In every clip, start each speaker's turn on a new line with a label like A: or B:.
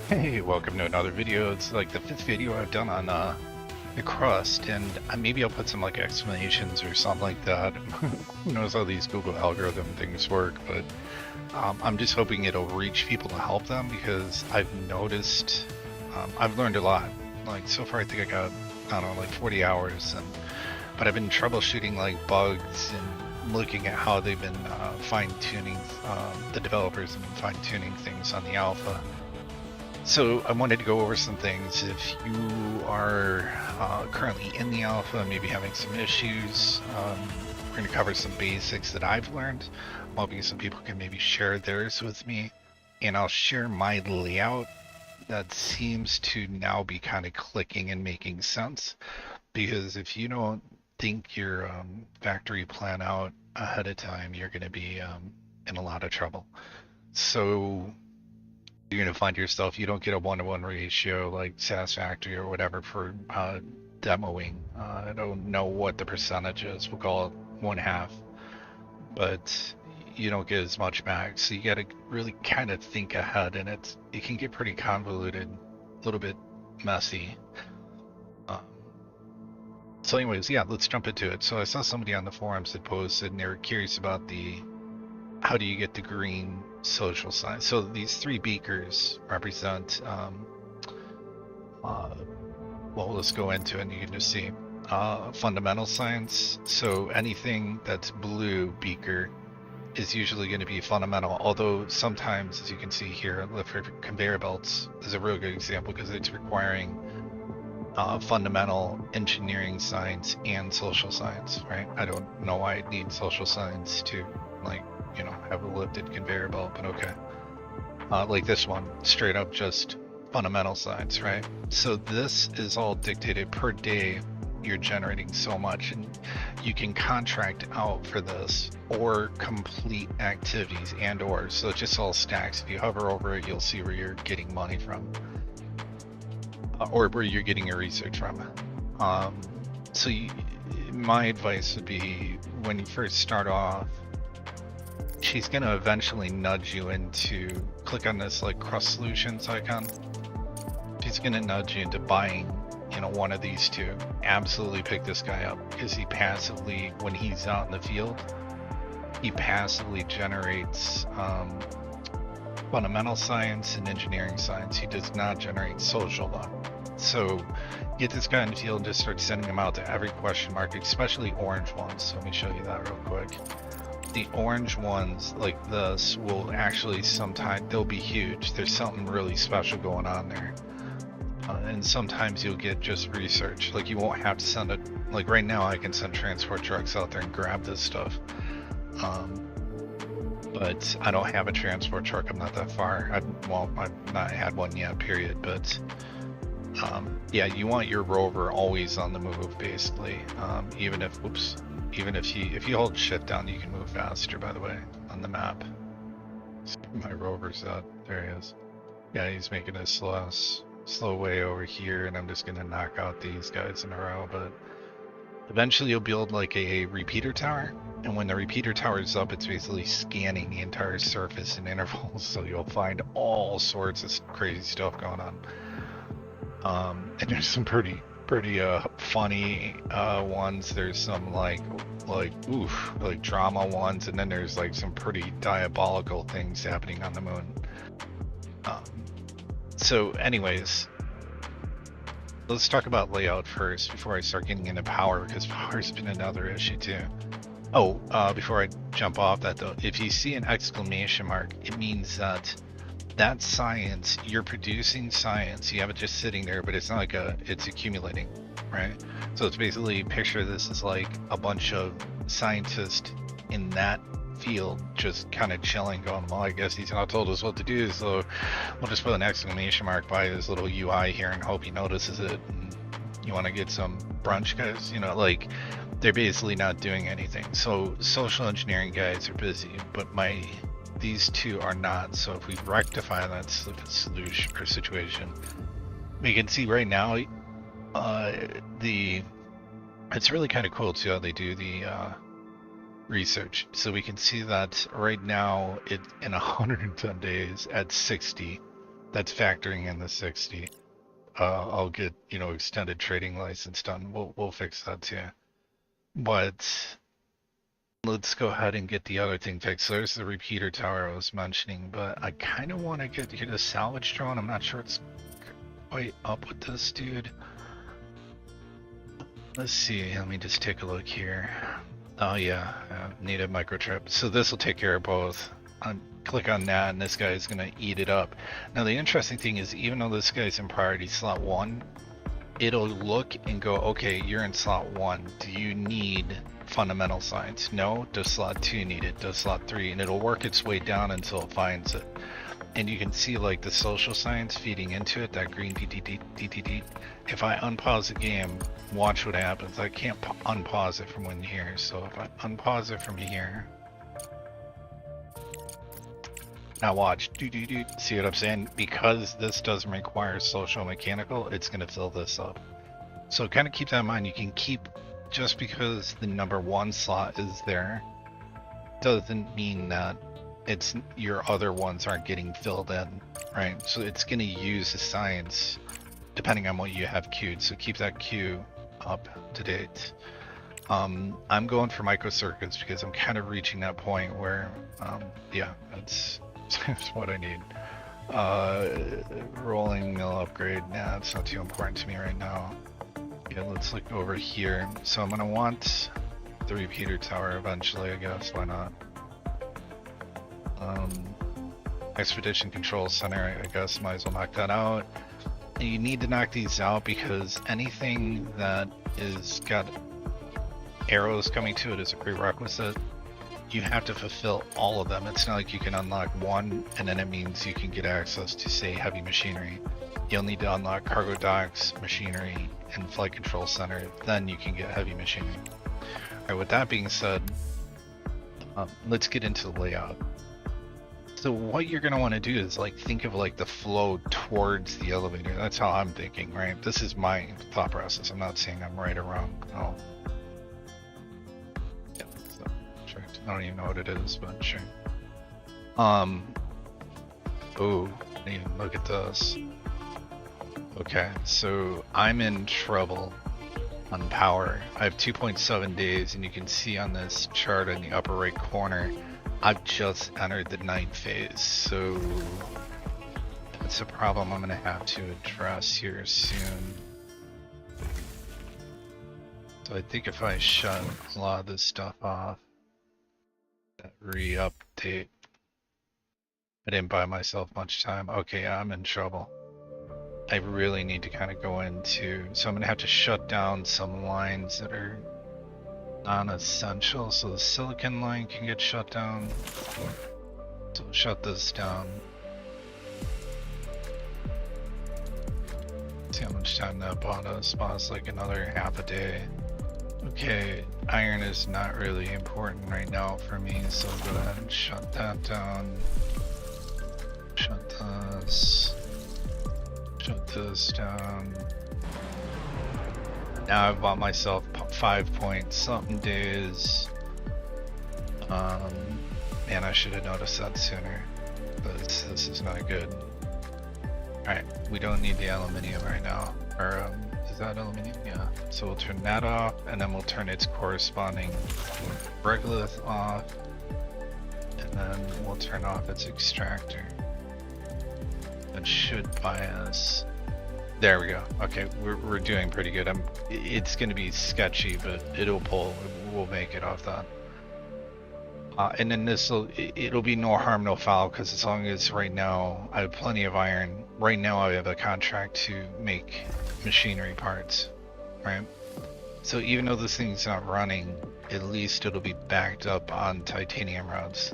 A: Hey, welcome to another video. It's like the fifth video I've done on the crust, and maybe I'll put some like explanations or something like that. Who knows how these Google algorithm things work, but I'm just hoping it'll reach people to help them because I've noticed I've learned a lot. Like so far, I think I got I don't know like 40 hours, but I've been troubleshooting like bugs and looking at how they've been fine-tuning the developers have been fine-tuning things on the alpha. So I wanted to go over some things. If you are currently in the alpha, maybe having some issues, we're going to cover some basics that I've learned. I'm hoping some people can maybe share theirs with me, and I'll share my layout that seems to now be kind of clicking and making sense. Because if you don't think your factory plan out ahead of time, you're going to be in a lot of trouble. So you're going to find yourself, you don't get a one-to-one ratio like Satisfactory or whatever for demoing. I don't know what the percentage is. We'll call it one half, but you don't get as much back. So you got to really kind of think ahead, and it can get pretty convoluted, a little bit messy. Um, so, anyways, yeah, let's jump into it. So I saw somebody on the forums that posted, and they were curious about the how do you get the green social sign? So these three beakers represent, well, let's go into it and you can just see fundamental signs. So anything that's blue beaker is usually going to be fundamental, although sometimes, as you can see here, for conveyor belts is a real good example because it's requiring fundamental engineering science and social science, right? I don't know why it needs social science to, like, have a lifted conveyor belt, but okay. Like this one, straight up just fundamental science, right? So this is all dictated per day. You're generating so much, and you can contract out for this or complete activities or so it just all stacks. If you hover over it, you'll see where you're getting money from, or where you're getting your research from. So my advice would be, when you first start off, she's going to eventually nudge you into, click on this like Crust Solutions icon. She's going to nudge you into buying, one of these two. Absolutely pick this guy up because he passively, when he's out in the field, he passively generates fundamental science and engineering science. He does not generate social though. So get this guy in the field and just start sending him out to every question mark, especially orange ones. So let me show you that real quick. The orange ones like this will actually sometimes, they'll be huge. There's something really special going on there. And sometimes you'll get just research. Like you won't have to send it, like right now I can send transport trucks out there and grab this stuff. But I don't have a transport truck. I'm not that far. I've not had one yet, period. But yeah, you want your rover always on the move, basically. Even if you hold shift down, you can move faster, by the way, on the map. My rover's out. There he is. Yeah, he's making a slow way over here, and I'm just gonna knock out these guys in a row. But eventually you'll build like a repeater tower, and when the repeater tower is up, it's basically scanning the entire surface in intervals, so you'll find all sorts of crazy stuff going on. And there's some pretty funny ones. There's some like drama ones, and then there's like some pretty diabolical things happening on the moon. So anyways, let's talk about layout first before I start getting into power, because power's been another issue too. Oh, before I jump off that though, if you see an exclamation mark, it means that science, you're producing science. You have it just sitting there, but it's not like it's accumulating, right? So it's basically, picture this as like a bunch of scientists in that field just kind of chilling, going, well, I guess he's not told us what to do, so we'll just put an exclamation mark by his little UI here and hope he notices it. And you want to get some brunch, guys? Like, they're basically not doing anything. So social engineering guys are busy, but these two are not. So if we rectify that solution or situation, we can see right now it's really kind of cool too how they do the research. So we can see that right now in 110 days at 60, That's factoring in the 60. I'll get, you know, extended trading license done. We'll fix that too. But let's go ahead and get the other thing fixed. There's the repeater tower I was mentioning, but I kind of want to get the salvage drone. I'm not sure it's quite up with this dude. Let's see. Let me just take a look here. Oh yeah, need a microchip. So this will take care of both. Click on that, and this guy is gonna eat it up. Now the interesting thing is, even though this guy's in priority slot 1, it'll look and go, okay, you're in slot 1. Do you need fundamental science? No. Does slot 2 need it? Does slot 3? And it'll work its way down until it finds it. And you can see like the social science feeding into it, that green DTD. If I unpause the game, watch what happens. I can't unpause it from in here. So if I unpause it from here, now watch, see what I'm saying? Because this doesn't require social mechanical, it's gonna fill this up. So kind of keep that in mind. You can keep, just because the number 1 slot is there, doesn't mean that it's your other ones aren't getting filled in, right? So it's gonna use the science depending on what you have queued. So keep that queue up to date. I'm going for microcircuits because I'm kind of reaching that point where, yeah, that's what I need. Rolling mill upgrade, nah, it's not too important to me right now. Yeah, let's look over here. So I'm gonna want the repeater tower eventually, I guess, why not? Expedition Control Center, I guess, might as well knock that out. And you need to knock these out because anything that is got arrows coming to it as a prerequisite, you have to fulfill all of them. It's not like you can unlock one and then it means you can get access to, say, heavy machinery. You'll need to unlock cargo docks, machinery, and flight control center, then you can get heavy machinery. Alright, with that being said, let's get into the layout. So what you're going to want to do is like think of like the flow towards the elevator. That's how I'm thinking, right? This is my thought process. I'm not saying I'm right or wrong. No. Yeah, so, sure. I don't even know what it is, but sure. Oh, look at this. Okay, so I'm in trouble on power. I have 2.7 days, and you can see on this chart in the upper right corner, I've just entered the night phase, so that's a problem I'm going to have to address here soon. So I think if I shut a lot of this stuff off, that re-update, I didn't buy myself much time. Okay, I'm in trouble. I really need to kind of go into, so I'm going to have to shut down some lines that are non-essential, so the silicon line can get shut down. So we'll shut this down. See how much time that bought us. Bought us like another half a day. Okay, iron is not really important right now for me, so I'll go ahead and shut that down. Shut this. Shut this down. Now I've bought myself 5 point something days. Man, I should have noticed that sooner, but this is not good. Alright, we don't need the aluminium right now. Or, is that aluminium? Yeah. So we'll turn that off, and then we'll turn its corresponding regolith off, and then we'll turn off its extractor. That should buy us. There we go. Okay, we're doing pretty good. It's going to be sketchy, but it'll pull. We'll make it off that. And then it'll be no harm, no foul, because as long as right now I have plenty of iron. Right now I have a contract to make machinery parts, right? So even though this thing's not running, at least it'll be backed up on titanium rods.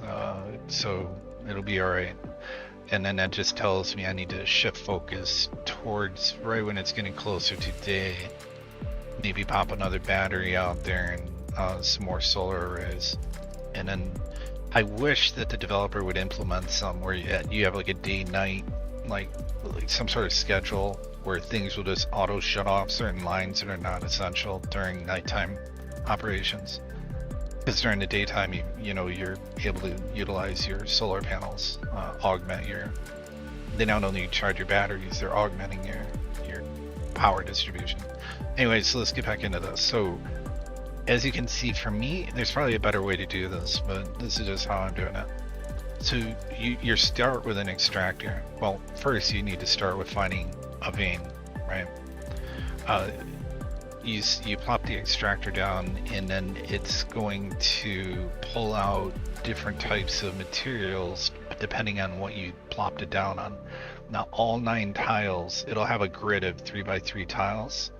A: So it'll be all right. And then that just tells me I need to shift focus towards right when it's getting closer to day. Maybe pop another battery out there and some more solar arrays. And then I wish that the developer would implement some where you have like a day-night, like some sort of schedule where things will just auto shut off certain lines that are not essential during nighttime operations. Because during the daytime, you know, you're able to utilize your solar panels, augment your they not only charge your batteries, they're augmenting your power distribution. Anyway, so let's get back into this. So as you can see, for me, there's probably a better way to do this, but this is just how I'm doing it. So you start with an extractor. Well, first you need to start with finding a vein, right? You plop the extractor down, and then it's going to pull out different types of materials depending on what you plopped it down on. Now, all 9 tiles, it'll have a grid of 3x3 tiles.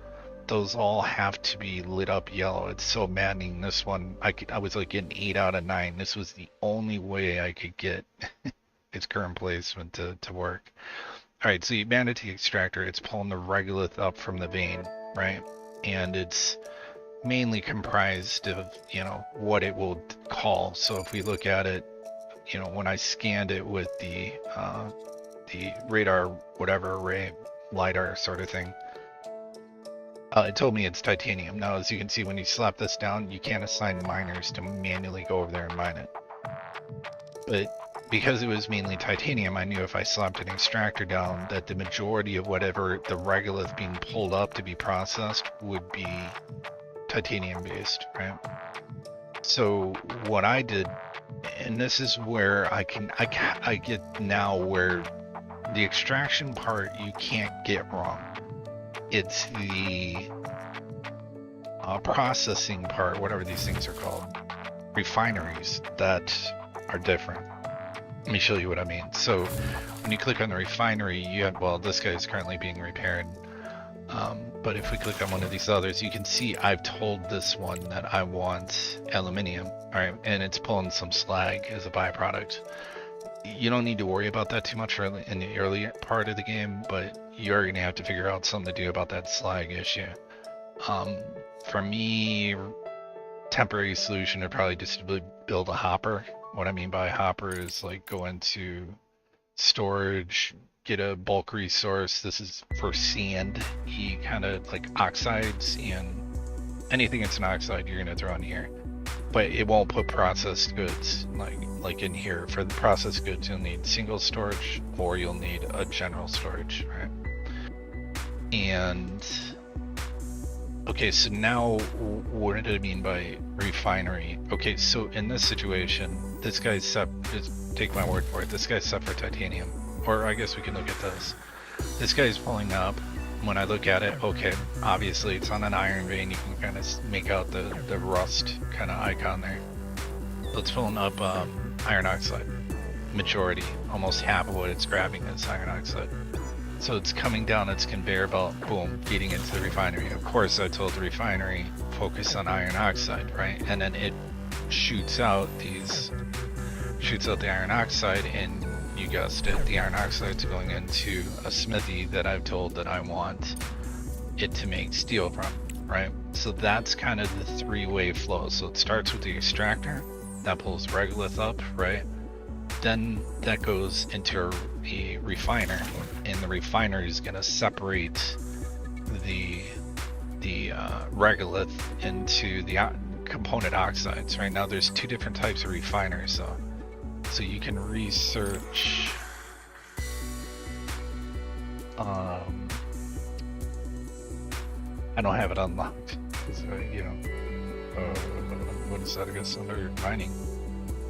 A: Those all have to be lit up yellow. It's so maddening. This one, I was like getting 8 out of 9. This was the only way I could get its current placement to work. All right, so you banded the extractor. It's pulling the regolith up from the vein, right? And it's mainly comprised of, what it will call. So if we look at it, when I scanned it with the radar, whatever array, LiDAR sort of thing, it told me it's titanium. Now, as you can see, when you slap this down, you can't assign miners to manually go over there and mine it. But because it was mainly titanium, I knew if I slapped an extractor down that the majority of whatever the regolith being pulled up to be processed would be titanium based, right? So what I did, and this is where I get now where the extraction part you can't get wrong. It's the processing part, whatever these things are called, refineries, that are different. Let me show you what I mean. So when you click on the refinery, you have, well, this guy is currently being repaired. But if we click on one of these others, you can see I've told this one that I want aluminium, all right, and it's pulling some slag as a byproduct. You don't need to worry about that too much in the early part of the game, but you're going to have to figure out something to do about that slag issue. For me, temporary solution would probably just build a hopper. What I mean by hopper is like go into storage, get a bulk resource. This is for sand, kind of like oxides, and anything that's an oxide you're going to throw in here. But it won't put processed goods like in here. For the processed goods, you'll need single storage or you'll need a general storage, right? And okay, so now what did I mean by refinery? Okay, so in this situation, this guy's set, just take my word for it, this guy's set for titanium. Or I guess we can look at this. This guy's pulling up. When I look at it, okay, obviously it's on an iron vein. You can kind of make out the rust kind of icon there. So it's pulling up iron oxide. Majority, almost half of what it's grabbing is iron oxide. So it's coming down its conveyor belt, boom, feeding into the refinery. Of course, I told the refinery, focus on iron oxide, right? And then it shoots out the iron oxide, and you guessed it, the iron oxide's going into a smithy that I've told that I want it to make steel from, right? So that's kind of the 3-way flow. So it starts with the extractor, that pulls regolith up, right? Then that goes into a refiner, and the refiner is going to separate the regolith into the component oxides. Right now, there's 2 different types of refiners, so you can research. I don't have it unlocked. What is that? I guess under mining.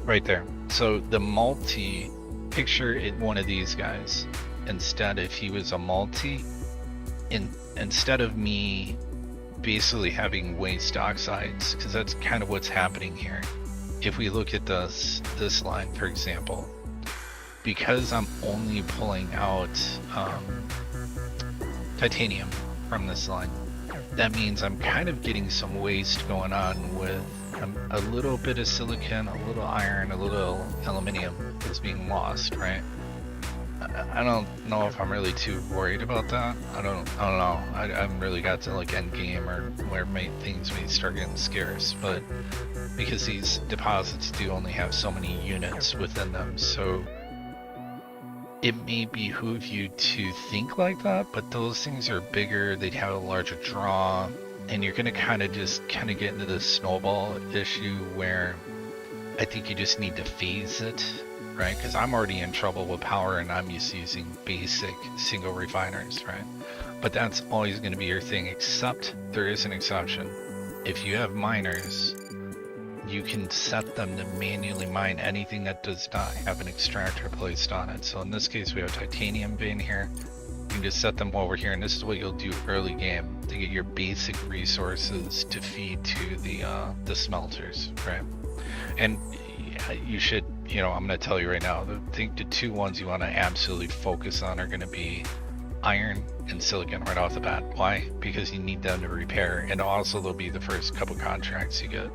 A: Right there. So the multi, picture it one of these guys. Instead, if he was a multi, instead of me basically having waste oxides, because that's kind of what's happening here. If we look at this line, for example, because I'm only pulling out titanium from this line, that means I'm kind of getting some waste going on with a little bit of silicon, a little iron, a little aluminium is being lost, right? I don't know if I'm really too worried about that. I don't know. I haven't really got to like end game or where things may start getting scarce, but because these deposits do only have so many units within them, so it may behoove you to think like that, but those things are bigger, they'd have a larger draw, and you're gonna kind of get into this snowball issue where I think you just need to phase it right? Because I'm already in trouble with power and I'm used to using basic single refiners, right? But that's always going to be your thing, except there is an exception. If you have miners, you can set them to manually mine anything that does not have an extractor placed on it. So in this case, we have titanium vein here. You can just set them over here, and this is what you'll do early game to get your basic resources to feed to the smelters, right? And you should, you know, I'm going to tell you right now, the two ones you want to absolutely focus on are going to be iron and silicon right off the bat. Why? Because you need them to repair, and also they'll be the first couple contracts you get.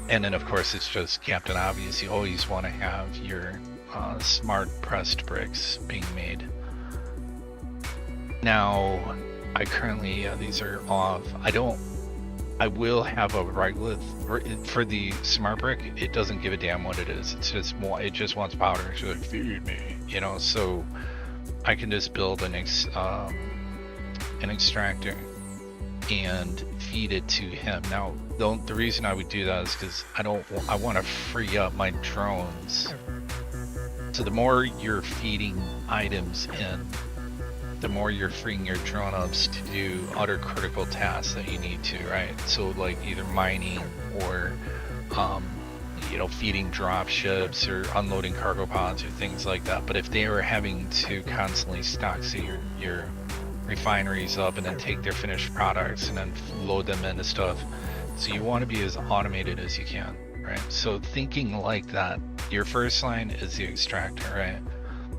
A: And then of course it's just Captain Obvious. You always want to have your smart pressed bricks being made. Now, I currently, these are off. I will have a regolith for the smart brick. It doesn't give a damn what it is. It's just more, it just wants powder. It's like, feed me, you know, so I can just build an extractor and feed it to him. Now, the reason I would do that is because I want to free up my drones. So the more you're feeding items in, the more you're freeing your drone ups to do other critical tasks that you need to, right? So like either mining or you know, feeding drop ships or unloading cargo pods or things like that. But if they were having to constantly stock, say your refineries up and then take their finished products and then load them into stuff, so you want to be as automated as you can, right? So thinking like that, your first line is the extractor, right?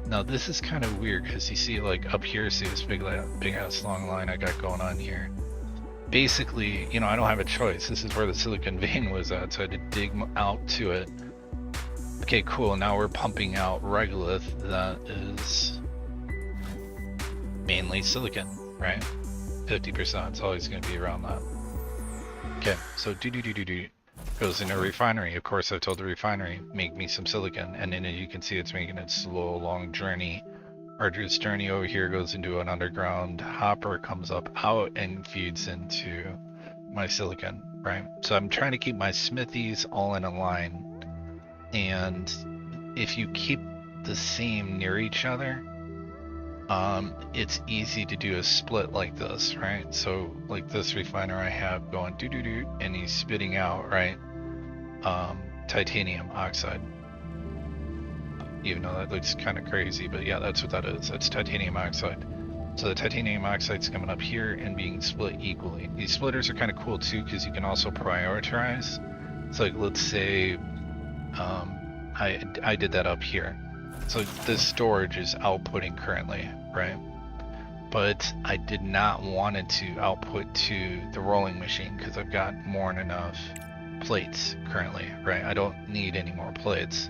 A: Now this is kind of weird because you see like up here, see this big ass long line I got going on here. Basically, you know, I don't have a choice. This is where the silicon vein was at, so I had to dig out to it. Okay, cool. Now we're pumping out regolith that is mainly silicon, right? 50%. It's always going to be around that. Okay, so goes into a refinery. Of course, I've told the refinery, make me some silicon, and then you can see it's making its slow, long journey. Arduous journey over here goes into an underground hopper, comes up out and feeds into my silicon, right? So I'm trying to keep my smithies all in a line, and if you keep the same near each other, it's easy to do a split like this, right? So like this refiner I have going doo-doo-doo, and he's spitting out, right, titanium oxide. Even though that looks kind of crazy, but yeah, that's what that is. That's titanium oxide. So the titanium oxide's coming up here and being split equally. These splitters are kind of cool too, because you can also prioritize. So like, let's say I did that up here. So this storage is outputting currently, right? But I did not want it to output to the rolling machine because I've got more than enough plates currently, right? I don't need any more plates.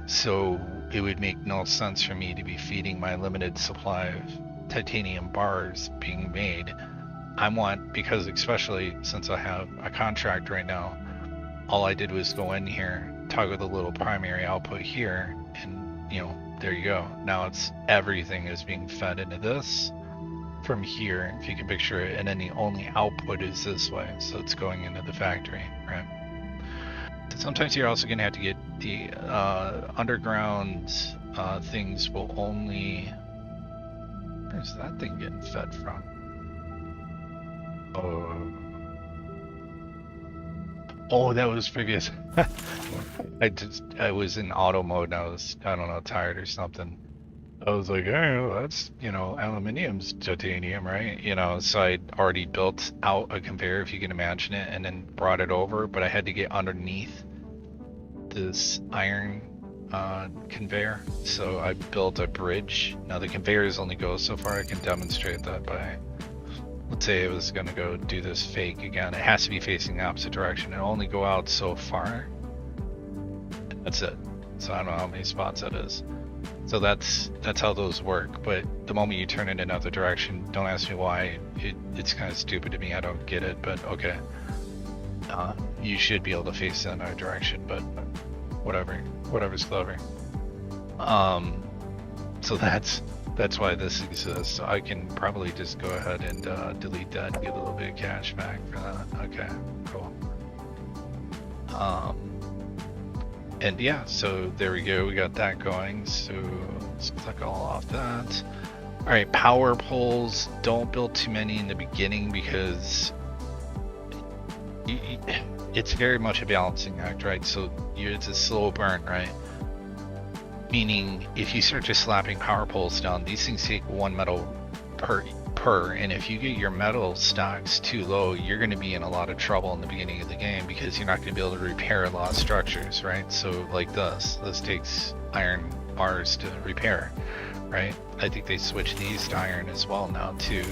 A: So it would make no sense for me to be feeding my limited supply of titanium bars being made. I want, because especially since I have a contract right now, all I did was go in here, toggle the little primary output here, and you know, there you go. Now it's everything is being fed into this from here, if you can picture it, and then the only output is this way, so it's going into the factory, right? Sometimes you're also going to have to get the underground things will only... Where's that thing getting fed from? Oh, that was previous. I was in auto mode and I was, I don't know, tired or something. I was like, oh, that's, you know, aluminium's titanium, right? You know, so I'd already built out a conveyor, if you can imagine it, and then brought it over, but I had to get underneath this iron conveyor. So I built a bridge. Now the conveyors only go so far. I can demonstrate that by, let's say it was gonna go do this fake again. It has to be facing the opposite direction. It'll only go out so far. That's it. So I don't know how many spots that is. So that's how those work. But the moment you turn it in another direction, don't ask me why. It's kind of stupid to me. I don't get it, but okay. You should be able to face in another direction, but whatever's clever. So that's why this exists. So I can probably just go ahead and delete that and get a little bit of cash back for that. Okay, cool. And yeah, so there we go. We got that going. So let's click all off that. All right, power poles. Don't build too many in the beginning because it's very much a balancing act, right? So it's a slow burn, right? Meaning, if you start just slapping power poles down, these things take 1 metal per, and if you get your metal stocks too low, you're going to be in a lot of trouble in the beginning of the game because you're not going to be able to repair a lot of structures, right? So like this takes iron bars to repair, right? I think they switched these to iron as well now too.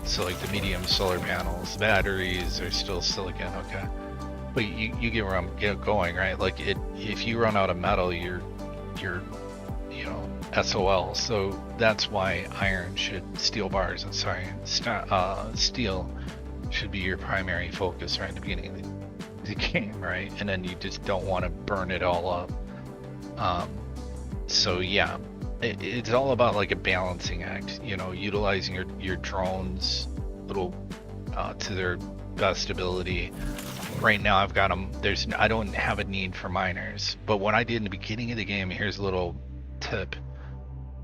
A: So like the medium solar panels, batteries are still silicon, okay? But you get where I'm going, right? Like if you run out of metal, you're you know, SOL. So that's why iron steel bars, steel should be your primary focus right in the beginning of the game, right? And then you just don't want to burn it all up. So yeah, it's all about like a balancing act, you know, utilizing your drones little to their best ability. Right now I've got them, I don't have a need for miners, but what I did in the beginning of the game, here's a little tip: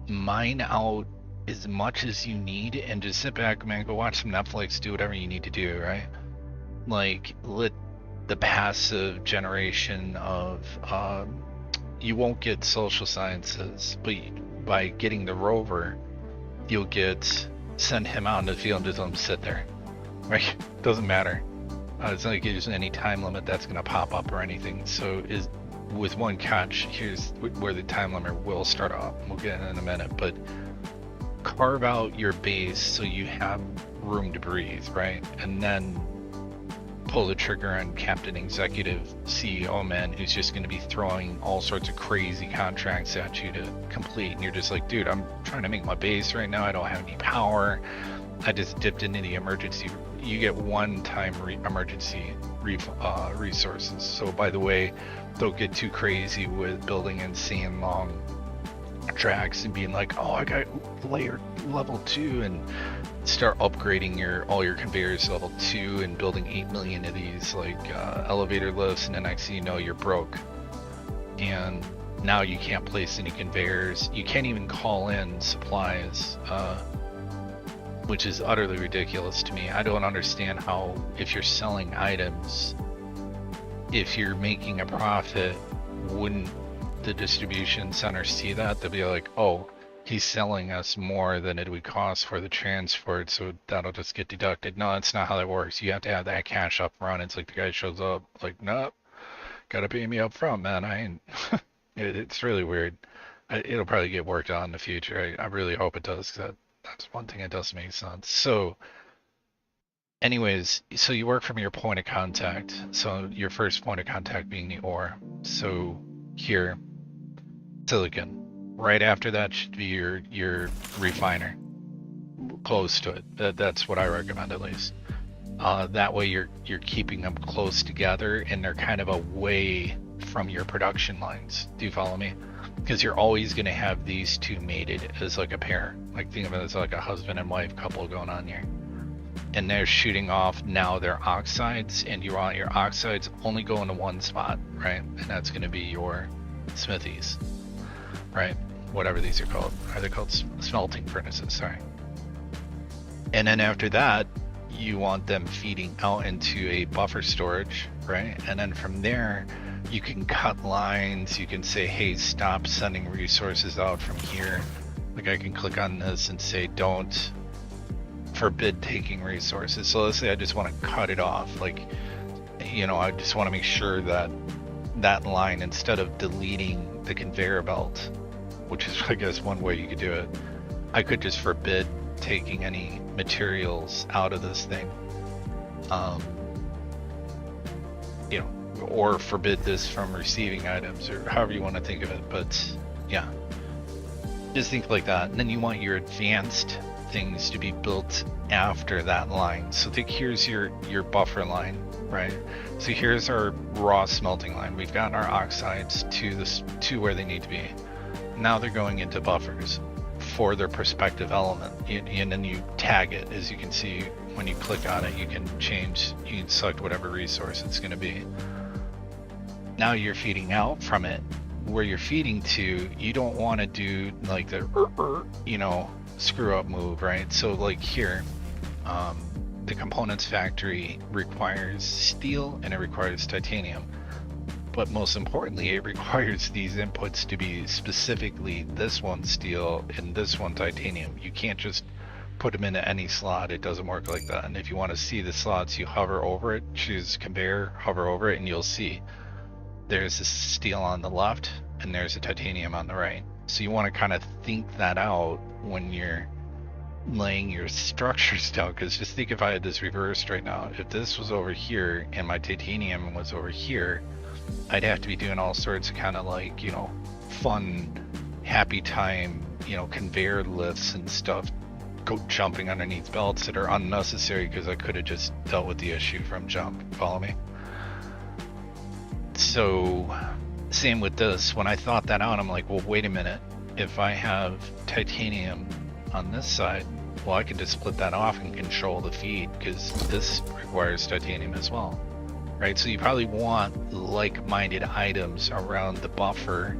A: mine out as much as you need and just sit back, man, go watch some Netflix, do whatever you need to do, right? Like, let the passive generation of you won't get social sciences, but by getting the rover, you'll send him out in the field and just let him sit there, right? Doesn't matter. It's not like there's any time limit that's going to pop up or anything. So with one catch, here's where the time limit will start off. We'll get in a minute, but carve out your base so you have room to breathe, right? And then pull the trigger on Captain Executive CEO Man, who's just going to be throwing all sorts of crazy contracts at you to complete. And you're just like, dude, I'm trying to make my base right now. I don't have any power. I just dipped into the emergency. You get one-time emergency resources. So by the way, don't get too crazy with building insane long tracks and being like, oh, I got layer level 2 and start upgrading all your conveyors to level 2 and building 8 million of these like elevator lifts, and then next thing you know, you're broke. And now you can't place any conveyors. You can't even call in supplies, which is utterly ridiculous to me. I don't understand how, if you're selling items, if you're making a profit, wouldn't the distribution center see that? They'll be like, oh, he's selling us more than it would cost for the transport, so that'll just get deducted. No, that's not how that works. You have to have that cash up front. It's like the guy shows up, like, nope, gotta pay me up front, man. I ain't. It's really weird. It'll probably get worked on in the future. I really hope it does, because that's one thing that doesn't make sense. So anyways, so you work from your point of contact. So your first point of contact being the ore. So here, silicon. Right after that should be your refiner. Close to it. That's what I recommend, at least. That way you're keeping them close together and they're kind of away from your production lines. Do you follow me? Because you're always going to have these two mated as like a pair. Like, think of it as like a husband and wife couple going on here. And they're shooting off now their oxides, and you want your oxides only go into one spot, right? And that's going to be your smithies, right? Whatever these are called. Are they called smelting furnaces? Sorry. And then after that, you want them feeding out into a buffer storage, right? And then from there, you can cut lines. You can say, hey, stop sending resources out from here. Like, I can click on this and say, don't forbid taking resources. So let's say I just want to cut it off. Like, you know, I just want to make sure that that line, instead of deleting the conveyor belt, which is, I guess, one way you could do it, I could just forbid taking any materials out of this thing. You know, or forbid this from receiving items, or however you want to think of it. But yeah, just think like that. And then you want your advanced things to be built after that line. So think, here's your buffer line, right? So here's our raw smelting line. We've got our oxides to where they need to be. Now they're going into buffers for their prospective element, and then you tag it. As you can see, when you click on it, you can select whatever resource it's going to be. Now you're feeding out from it. Where you're feeding to, you don't want to do like the, you know, screw up move, right? So like here, the components factory requires steel and it requires titanium. But most importantly, it requires these inputs to be specifically this one steel and this one titanium. You can't just put them into any slot. It doesn't work like that. And if you want to see the slots, you hover over it, choose conveyor, hover over it, and you'll see there's a steel on the left and there's a titanium on the right. So you want to kind of think that out when you're laying your structures down, because just think if I had this reversed right now, if this was over here and my titanium was over here, I'd have to be doing all sorts of kind of like, you know, fun, happy time, you know, conveyor lifts and stuff, go jumping underneath belts that are unnecessary because I could have just dealt with the issue from jump. Follow me? So same with this. When I thought that out, I'm like, well, wait a minute. If I have titanium on this side, well, I can just split that off and control the feed because this requires titanium as well, right? So you probably want like-minded items around the buffer.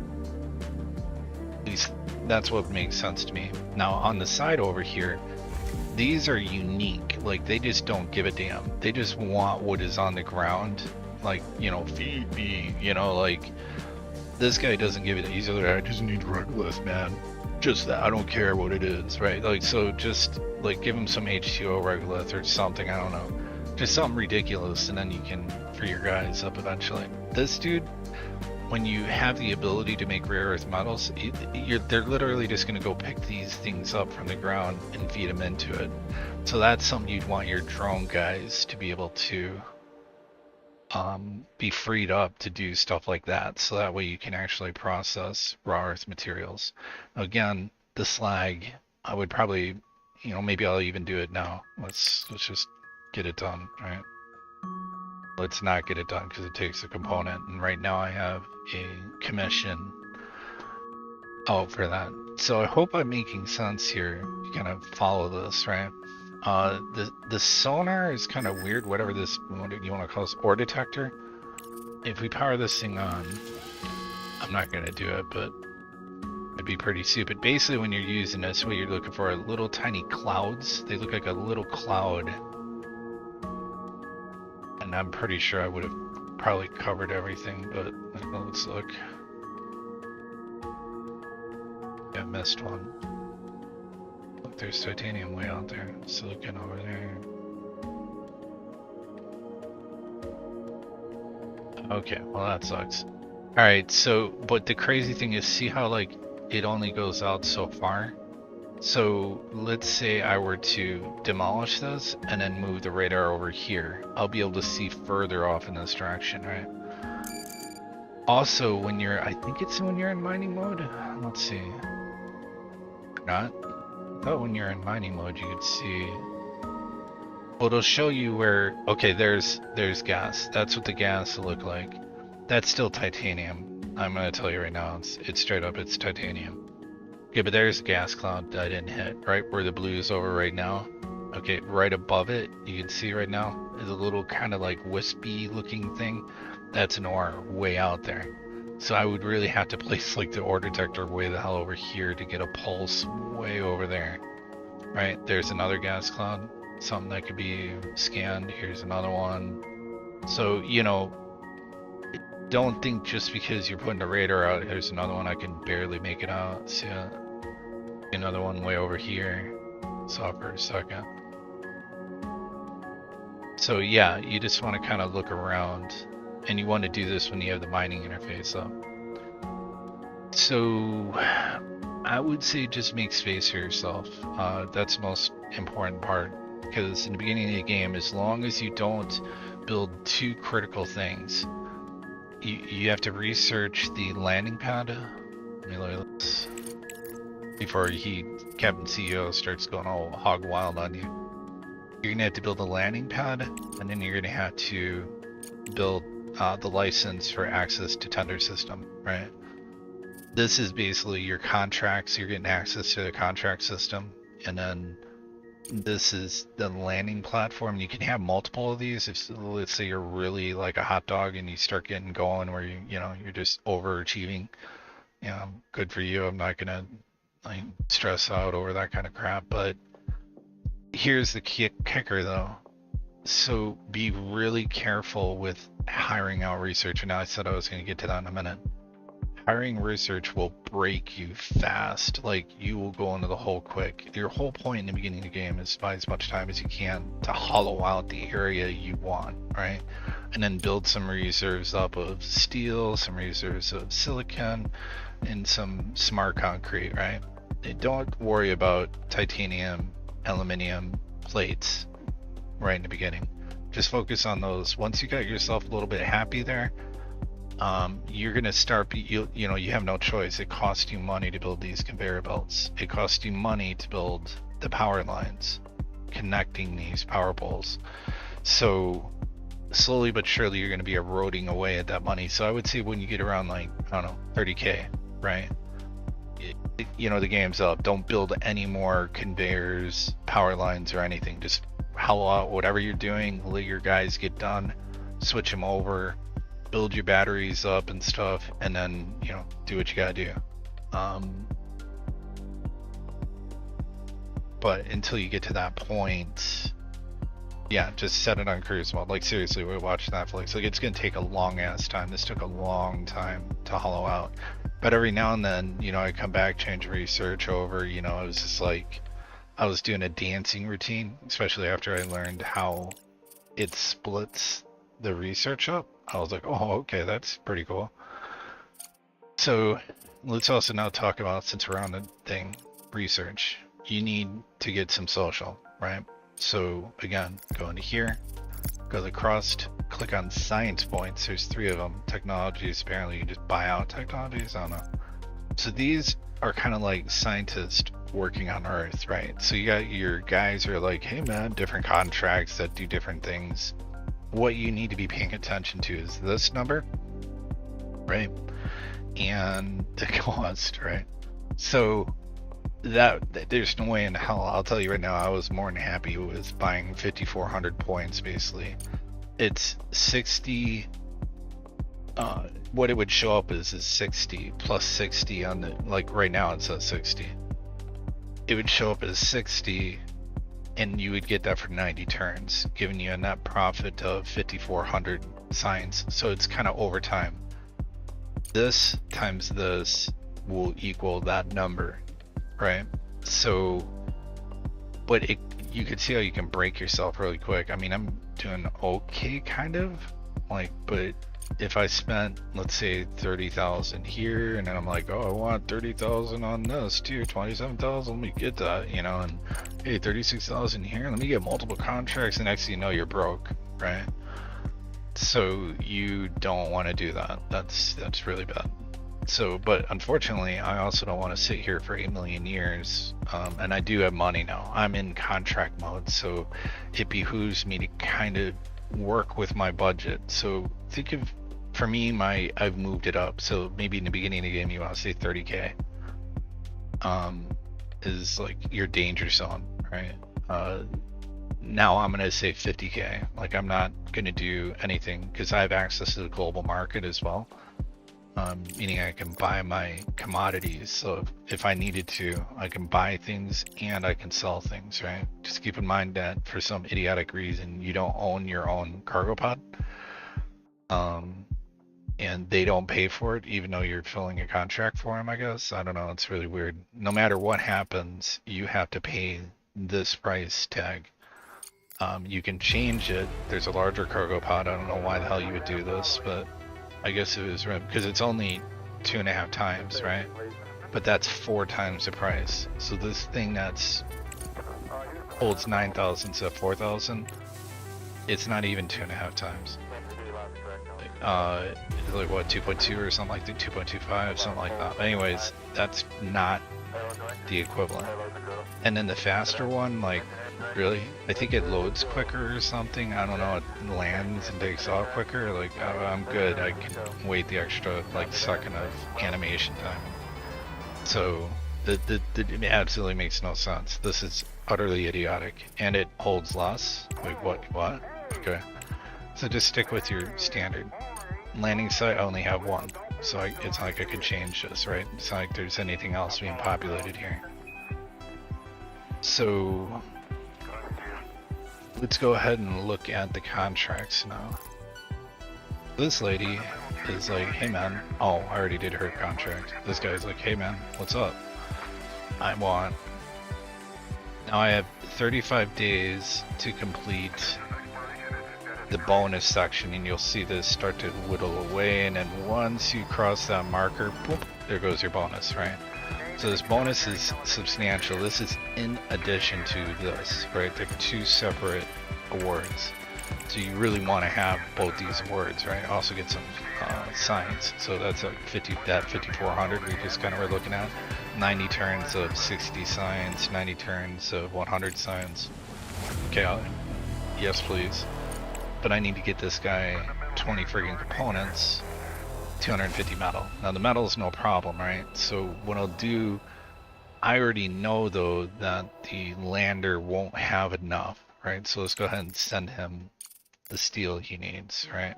A: At least that's what makes sense to me. Now on the side over here, these are unique. Like they just don't give a damn. They just want what is on the ground. Like, you know, feed me, you know, like this guy doesn't give it. He's like, I just need Regolith, man. Just that. I don't care what it is, right? Like, so just like give him some H2O Regolith or something. I don't know. Just something ridiculous, and then you can free your guys up eventually. This dude, when you have the ability to make rare earth metals, they're literally just going to go pick these things up from the ground and feed them into it. So that's something you'd want your drone guys to be able to be freed up to do stuff like that, so that way you can actually process raw earth materials. Again, the slag, I would probably, you know, maybe I'll even do it now. Let's just get it done, right? Let's not get it done because it takes a component, and right now I have a commission out for that. So I hope I'm making sense here. You kind of follow this, right? The sonar is kind of weird, whatever this, what do you want to call this, ore detector? If we power this thing on, I'm not going to do it, but it'd be pretty stupid. Basically, when you're using this, what you're looking for are little tiny clouds. They look like a little cloud. And I'm pretty sure I would have probably covered everything, but let's look. Yeah, I missed one. Look, there's titanium way out there. Silicon over there. Okay, well that sucks. Alright, so, but the crazy thing is, see how like it only goes out so far? So let's say I were to demolish this and then move the radar over here. I'll be able to see further off in this direction, right? Also, when you're, I think it's when you're in mining mode. Let's see. Not? I thought when you're in mining mode you could see. Well, it'll show you where, okay, there's gas. That's what the gas will look like. That's still titanium. I'm gonna tell you right now, it's straight up, it's titanium. Okay, but there's a gas cloud that I didn't hit, right where the blue is over right now. Okay, right above it, you can see right now, is a little kind of like wispy looking thing. That's an ore way out there. So I would really have to place like the ore detector way the hell over here to get a pulse way over there. Right, there's another gas cloud, something that could be scanned. Here's another one. So, you know, don't think just because you're putting a radar out, here's another one, I can barely make it out. See another one way over here. Stop for a second. So yeah, you just want to kind of look around, and you want to do this when you have the mining interface up. So I would say just make space for yourself. That's the most important part, because in the beginning of the game, as long as you don't build two critical things, you have to research the landing pad. Let me look at this before Captain CEO starts going all hog wild on you. You're gonna have to build a landing pad, and then you're gonna have to build the license for access to tender system, right? This is basically your contracts. You're getting access to the contract system, and then this is the landing platform. You can have multiple of these. If let's say you're really like a hot dog and you start getting going where you're just overachieving, good for you. I'm not gonna like stress out over that kind of crap. But here's the kicker though. So be really careful with hiring out researcher. Now I said I was going to get to that in a minute. Hiring research will break you fast. Like you will go into the hole quick. Your whole point in the beginning of the game is to buy as much time as you can to hollow out the area you want, right? And then build some reserves up of steel, some reserves of silicon, and some smart concrete, right? Don't worry about titanium, aluminium plates right in the beginning. Just focus on those. Once you got yourself a little bit happy there, you're gonna start. You have no choice. It costs you money to build these conveyor belts. It costs you money to build the power lines connecting these power poles. So slowly but surely, you're gonna be eroding away at that money. So I would say when you get around like I don't know 30K, right? The game's up. Don't build any more conveyors, power lines, or anything. Just hollow out whatever you're doing, let your guys get done, switch them over, build your batteries up and stuff, and then do what you gotta do. But until you get to that point, yeah, just set it on cruise mode. Like seriously, we watch Netflix. Like it's gonna take a long ass time. This took a long time to hollow out. But every now and then, I come back, change research over. It was just like I was doing a dancing routine, especially after I learned how it splits the research up. I was like, oh, okay, that's pretty cool. So let's also now talk about, since we're on the thing, research. You need to get some social, right? So again, go into here, go to the Crust, click on science points. There's 3 of them. Technologies, apparently you just buy out technologies. I don't know. So these are kind of like scientists working on Earth, right? So you got your guys who are like, hey man, different contracts that do different things. What you need to be paying attention to is this number, right? And the cost, right? So that there's no way in hell, I'll tell you right now, I was more than happy with buying 5,400 points basically. It's 60. What it would show up is 60 plus 60 on the, like right now it says 60. It would show up as 60 and you would get that for 90 turns, giving you a net profit of 5,400 signs. So it's kind of over time. This times this will equal that number, right? So, but you could see how you can break yourself really quick. I mean, I'm doing okay kind of, like, but if I spent, let's say 30,000 here, and then I'm like, oh, I want 30,000 on this too, 27,000, let me get that, and hey, 36,000 here, let me get multiple contracts, and next thing you know, you're broke, right? So you don't want to do that. That's really bad. So, but unfortunately, I also don't want to sit here for 8 million years, and I do have money now. I'm in contract mode, so it behooves me to kind of work with my budget. So think of, for me, I've moved it up. So maybe in the beginning of the game you want to say 30K is like your danger zone, right? Now I'm gonna say 50K. Like I'm not gonna do anything because I have access to the global market as well, meaning I can buy my commodities. So if I needed to, I can buy things and I can sell things, right? Just keep in mind that for some idiotic reason, you don't own your own cargo pod. And they don't pay for it, even though you're filling a contract for them, I guess. I don't know. It's really weird. No matter what happens, you have to pay this price tag. You can change it. There's a larger cargo pod. I don't know why the hell you would do this, but I guess it was because it's only 2.5 times, right? But that's 4 times the price. So this thing that's holds 9,000 to 4,000, it's not even 2.5 times. Like what, 2.2 or something like that, 2.25, something like that. But anyways, that's not the equivalent. And then the faster one, like, really? I think it loads quicker or something. I don't know, it lands and takes off quicker. Like, I'm good. I can wait the extra, like, second of animation time. So, It absolutely makes no sense. This is utterly idiotic, and it holds less. Wait, what? Okay. So just stick with your standard. Landing site, I only have one. So it's not like I could change this, right? It's not like there's anything else being populated here. So let's go ahead and look at the contracts now. This lady is like, hey man, oh, I already did her contract. This guy's like, hey man, what's up? I want, now I have 35 days to complete the bonus section, and you'll see this start to whittle away, and then once you cross that marker, boop, there goes your bonus, right? So this bonus is substantial. This is in addition to this, right? They're two separate awards. So you really want to have both these awards, right? Also get some signs. So that's a 5400 we just kind of were looking at. 90 turns of 60 signs, 90 turns of 100 signs. Okay, yes please. But I need to get this guy 20 friggin' components, 250 metal. Now the metal is no problem, right? So what I'll do, I already know though that the lander won't have enough, right? So let's go ahead and send him the steel he needs, right?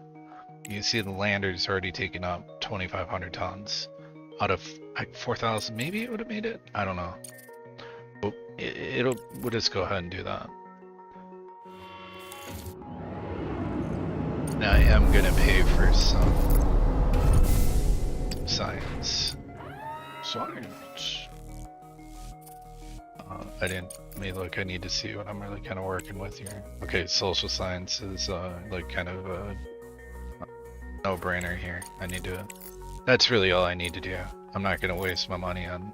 A: You can see the lander's already taken up 2,500 tons out of 4,000. Maybe it would have made it. I don't know. But we'll just go ahead and do that. Now I am gonna pay for some science. I didn't. Look, I need to see what I'm really kind of working with here. Okay, social science is like kind of a no-brainer here. I need to. That's really all I need to do. I'm not gonna waste my money on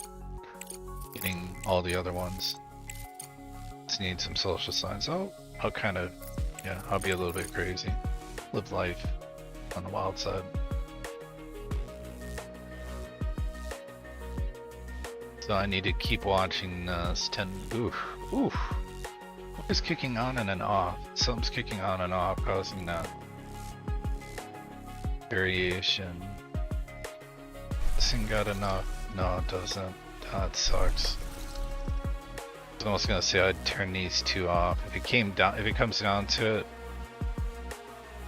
A: getting all the other ones. Just need some social science. I'll kind of, yeah, I'll be a little bit crazy. Live life on the wild side. So I need to keep watching this 10. Oof. What is kicking on and then off? Something's kicking on and off, causing that variation. This thing got enough. No, it doesn't. That sucks. I was almost gonna say I'd turn these two off. If it comes down to it,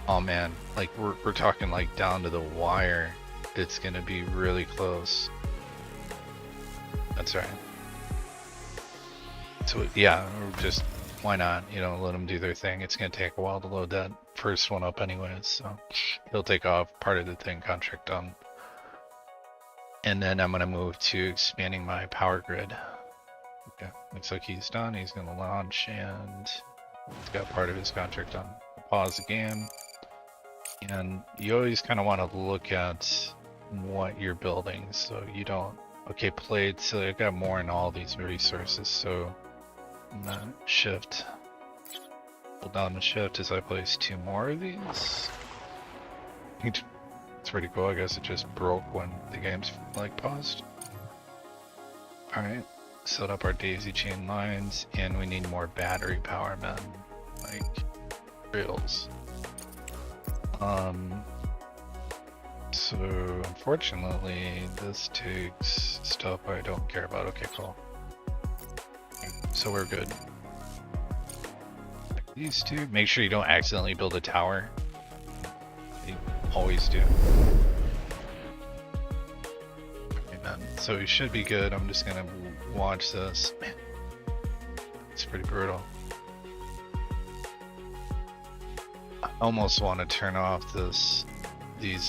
A: oh man, like we're talking like down to the wire. It's gonna be really close. That's right. So yeah, just why not? You know, let them do their thing. It's gonna take a while to load that first one up anyways, so he'll take off part of the thing contract done. And then I'm gonna move to expanding my power grid. Okay, looks like he's done. He's gonna launch and he's got part of his contract done. Pause the game. And you always kind of want to look at what you're building so you don't. Okay, plates. So I've got more in all these resources. So shift. Hold down the shift as I place two more of these. It's pretty cool. I guess it just broke when the game's like paused. All right, set up our daisy chain lines, and we need more battery power, man. Like rails. So unfortunately this takes stuff I don't care about. Okay, cool. So we're good. Like these two, make sure you don't accidentally build a tower. You always do. Amen. So we should be good. I'm just gonna watch this. Man, it's pretty brutal. I almost want to turn off these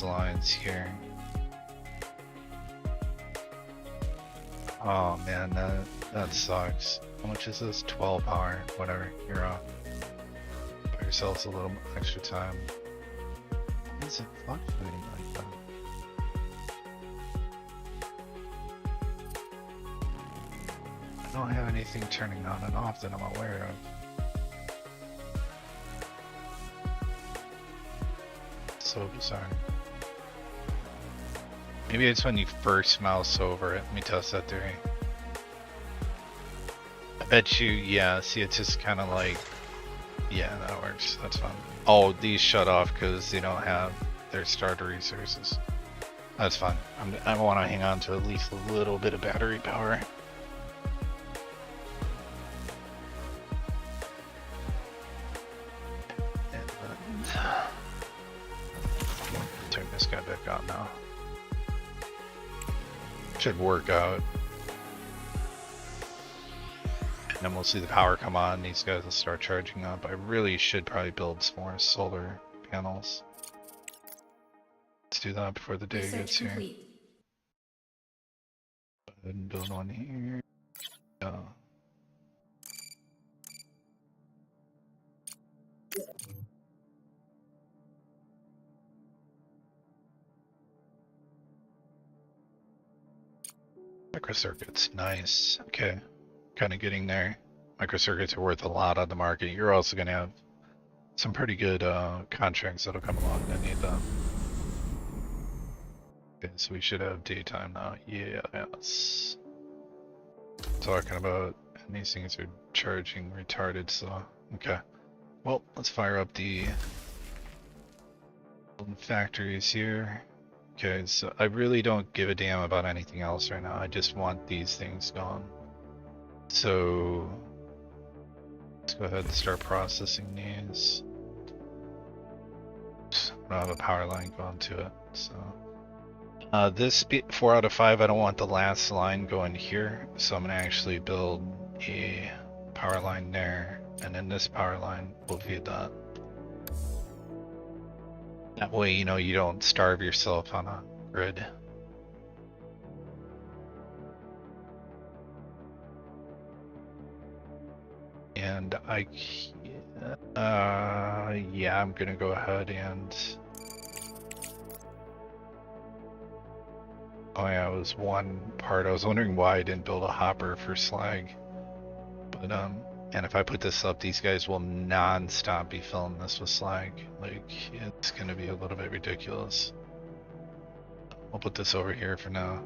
A: lines here. Oh man, that sucks. How much is this? 12 power, whatever. You're off. Buy yourselves a little extra time. Why is it fluctuating like that? I don't have anything turning on and off that I'm aware of. So bizarre. Maybe it's when you first mouse over it. Let me test that theory. I bet you, yeah, see it's just kind of like, yeah, that works, that's fine. Oh, these shut off because they don't have their starter resources. That's fine. I want to hang on to at least a little bit of battery power. this guy back on now. Should work out. And then we'll see the power come on. These guys will start charging up. I really should probably build some more solar panels. Let's do that before the day
B: Research
A: gets here.
B: complete.
A: Go ahead and build one here. Microcircuits, nice. Okay, kind of getting there. Microcircuits are worth a lot on the market. You're also going to have some pretty good contracts that'll come along that need them. Okay, so we should have daytime now. Yes. Talking about, and these things are charging retarded, so okay. Well, let's fire up the factories here. Okay, so I really don't give a damn about anything else right now. I just want these things gone. So let's go ahead and start processing these. I don't have a power line going to it, so. This 4 out of 5, I don't want the last line going here, so I'm gonna actually build a power line there, and then this power line will feed that. That way, you know, you don't starve yourself on a grid. And yeah, I'm gonna go ahead and. Oh yeah, it was one part. I was wondering why I didn't build a hopper for slag. But and if I put this up, these guys will non-stop be filling this with slag. Like, it's gonna be a little bit ridiculous. I'll put this over here for now.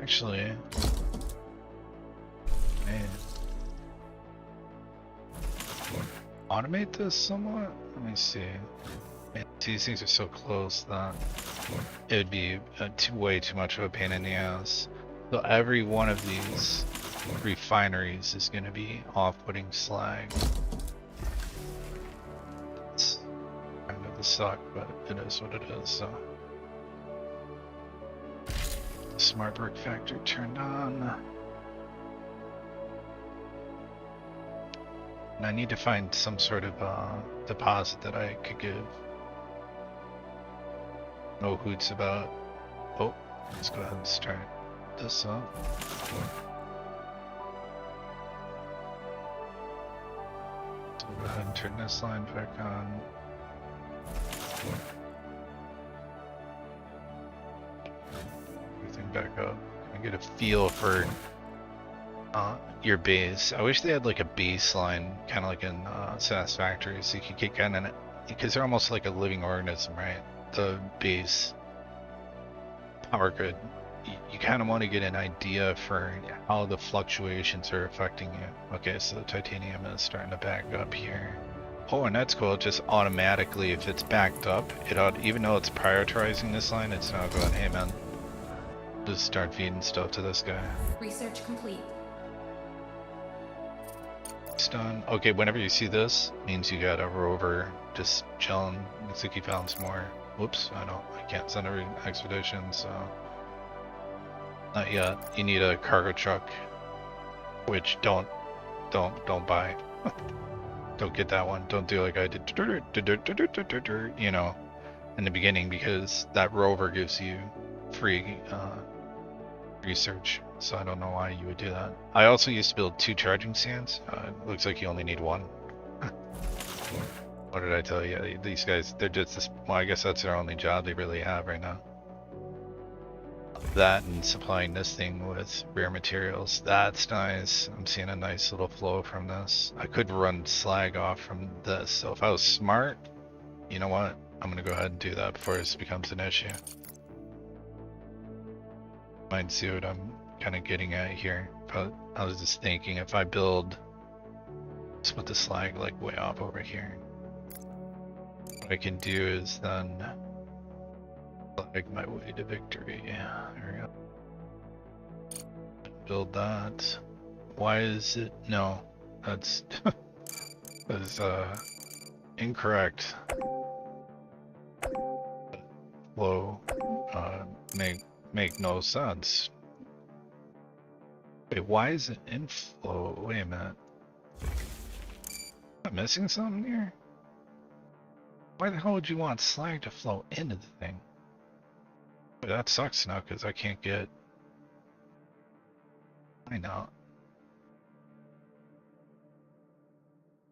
A: Actually, man. Automate this somewhat? Let me see. Man, these things are so close that it would be way too much of a pain in the ass. So every one of these refineries is going to be off-putting slag. It's kind of a suck, but it is what it is. So smart brick factory turned on. And I need to find some sort of deposit that I could give. No hoots about. Oh, let's go ahead and start this up. So go ahead and turn this line back on. Everything back up. I get a feel for your base. I wish they had like a baseline, kind of like in Satisfactory, so you could get kind of, because they're almost like a living organism, right? The base power grid. You kind of want to get an idea for how the fluctuations are affecting you. Okay, so the titanium is starting to back up here. Oh, and that's cool. Just automatically, if it's backed up, even though it's prioritizing this line, it's now going, hey man, just start feeding stuff to this guy.
B: Research complete.
A: Done. Okay, whenever you see this, means you got a rover just chilling. Looks like you found some more. Whoops, I can't send an expedition, so not yet. You need a cargo truck, which don't buy. Don't get that one. Don't do like I did, you know, in the beginning, because that rover gives you free research. So I don't know why you would do that. I also used to build 2 charging stands. It looks like you only need 1. What did I tell you? These guys, they're just this, well, I guess that's their only job they really have right now. That and supplying this thing with rare materials. That's nice. I'm seeing a nice little flow from this. I could run slag off from this. So if I was smart, you know what? I'm gonna go ahead and do that before this becomes an issue. Might see what I'm kind of getting at here, but I was just thinking if I build, let's put the slag like way off over here. What I can do is then flag my way to victory. Yeah, there we go. Build that. Why is it no? That's that's incorrect. Flow make no sense. Wait, why is it inflow? Wait a minute. Am I missing something here? Why the hell would you want slag to flow into the thing? Wait, that sucks now because I can't get. I know.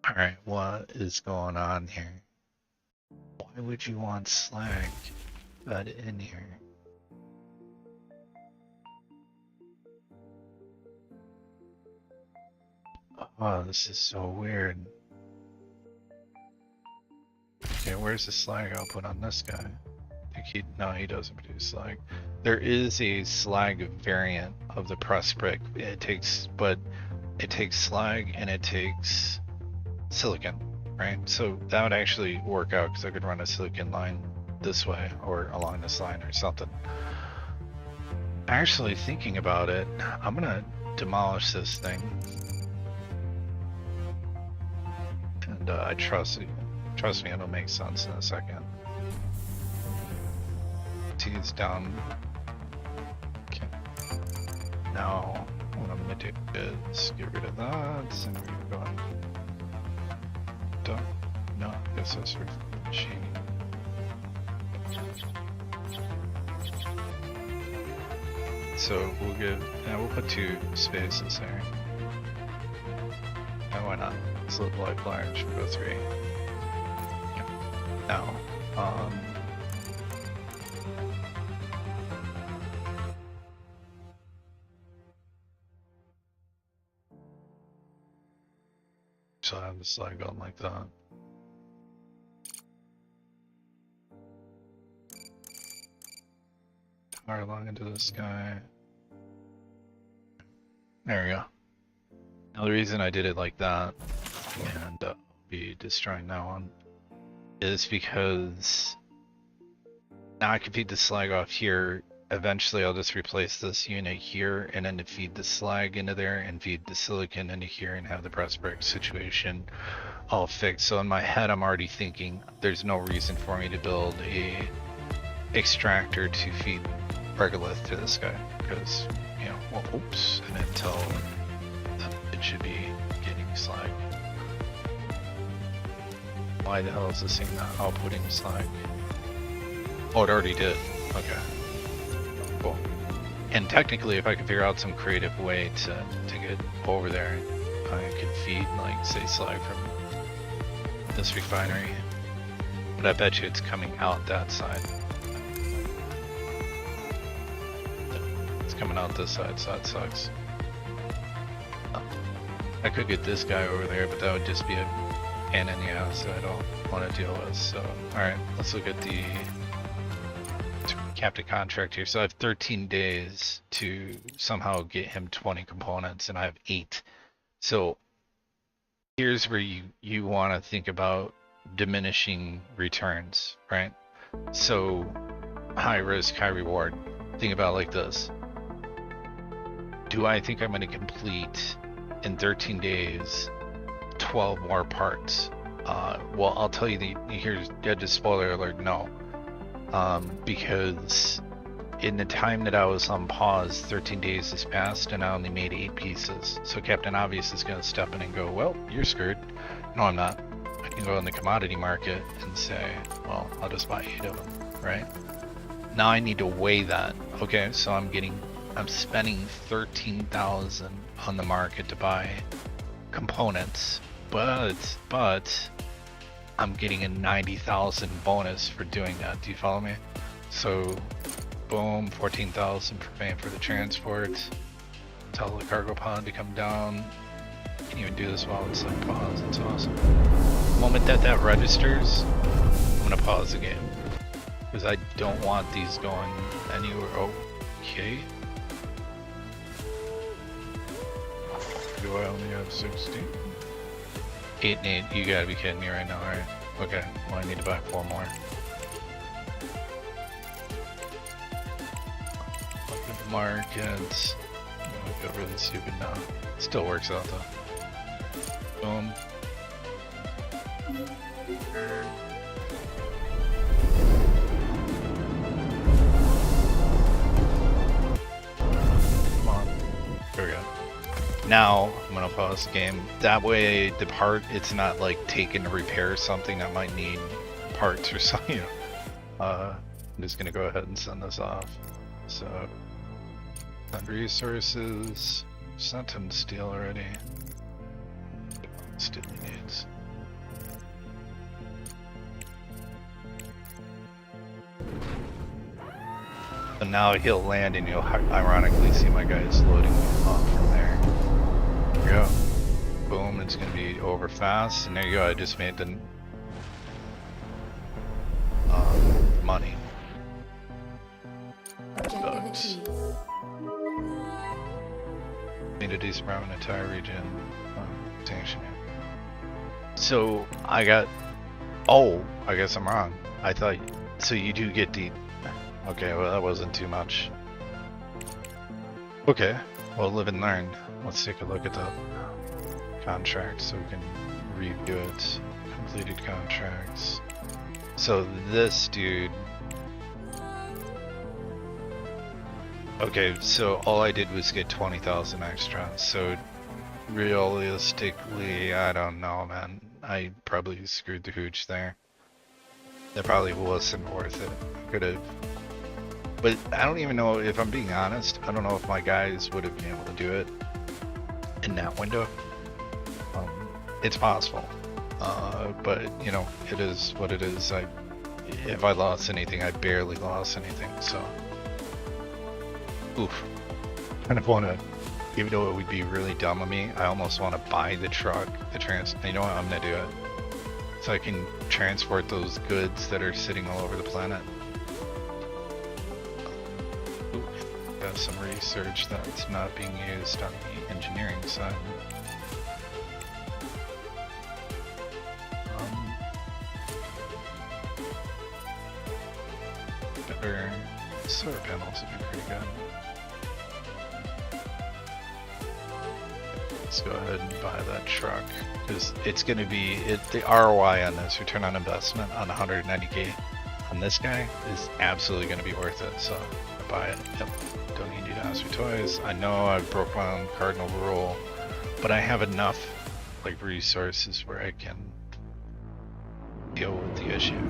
A: Alright, what is going on here? Why would you want slag fed in here? Oh, this is so weird. Okay, where's the slag output on this guy? I think no, he doesn't produce slag. There is a slag variant of the press brick. It takes slag and it takes silicon, right? So that would actually work out because I could run a silicon line this way or along this line or something. Actually thinking about it, I'm gonna demolish this thing. And I trust me, it'll make sense in a second. T is down. Okay. Now what I'm gonna do is get rid of that and we're gonna go done. No, I guess that's for machine. So we'll put 2 spaces there. And why not? It's a little like large, we'll go 3. Yeah. Now, so I have the slide going like that. Fire along into this guy. There we go. Now the reason I did it like that, and be destroying that one, is because now I can feed the slag off here. Eventually I'll just replace this unit here and then feed the slag into there and feed the silicon into here and have the press brick situation all fixed. So in my head I'm already thinking there's no reason for me to build a extractor to feed regolith to this guy because, you know, well, oops, and then tell them it should be getting slag. Why the hell is this thing not outputting slag? Oh, it already did. Okay. Cool. And technically, if I could figure out some creative way to get over there, I could feed, like, say, slag from this refinery. But I bet you it's coming out that side. It's coming out this side, so that sucks. I could get this guy over there, but that would just be a pain in the ass that I don't want to deal with. So, alright, let's look at the captive contract here. So I have 13 days to somehow get him 20 components, and I have 8. So here's where you want to think about diminishing returns, right? So high risk, high reward. Think about it like this. Do I think I'm going to complete in 13 days 12 more parts? Well, I'll tell you, here's just spoiler alert, no. Because in the time that I was on pause, 13 days has passed and I only made 8 pieces. So Captain Obvious is going to step in and go, well, you're screwed. No, I'm not. I can go in the commodity market and say, well, I'll just buy 8 of them, right? Now I need to weigh that. Okay, so I'm spending 13,000 on the market to buy components, but I'm getting a 90,000 bonus for doing that. Do you follow me? So, boom, 14,000 for paying for the transport. Tell the cargo pod to come down. You can even do this while it's like pause. It's awesome. The moment that registers, I'm gonna pause the game because I don't want these going anywhere. Okay. Do I only have 60? 8 and 8, you gotta be kidding me right now, right? Okay, well I need to buy 4 more. Look at the markets. I feel really stupid now. Still works out though. Boom. Come on. There we go. Now I'm gonna pause the game. That way the part, it's not like taken to repair something that might need parts or something. You know. I'm just gonna go ahead and send this off. So send resources. Sent him steel already. Steel he needs. And now he'll land and you'll ironically see my guys loading off from there. There we go. Boom, it's gonna be over fast, and there you go, I just made the money. Bugs. Need a decent amount of an entire region. Sanction. So I got, oh, I guess I'm wrong. I thought, so you do get the, okay, well that wasn't too much. Okay, well live and learn. Let's take a look at the contract so we can review it. Completed contracts. So this dude, okay, so all I did was get 20,000 extra. So realistically, I don't know, man. I probably screwed the hooch there. That probably wasn't worth it. Could have, but I don't even know, if I'm being honest, I don't know if my guys would have been able to do it in that window. It's possible, but you know, it is what it is. If I lost anything, I barely lost anything, so oof. Kind of want to, even though it would be really dumb of me, I almost want to buy the truck, you know what, I'm gonna do it. So I can transport those goods that are sitting all over the planet. Ooh, got some research that's not being used on the engineering side. Better solar panels would be pretty good. Let's go ahead and buy that truck, because it's going to be, the ROI on this, return on investment on 190k on this guy is absolutely going to be worth it, so I buy it. Yep, don't need you to ask for toys. I know I broke my own cardinal rule, but I have enough like resources where I can deal with the issue.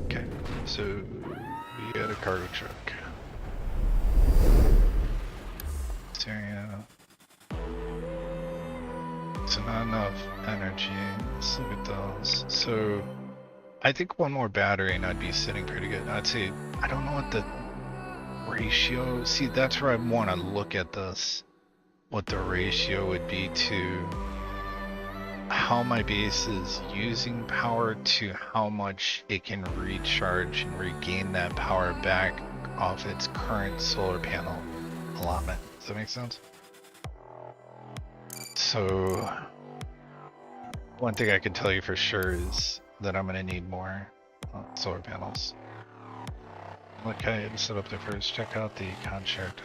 A: Okay, so we got a cargo truck. Area. So not enough energy. Let's look at those. So I think one more battery and I'd be sitting pretty good. I'd say, I don't know what the ratio, see that's where I want to look at this, what the ratio would be to how my base is using power to how much it can recharge and regain that power back off its current solar panel allotment. Does that make sense? So one thing I can tell you for sure is that I'm going to need more solar panels. Okay, set up there first. Check out the contract.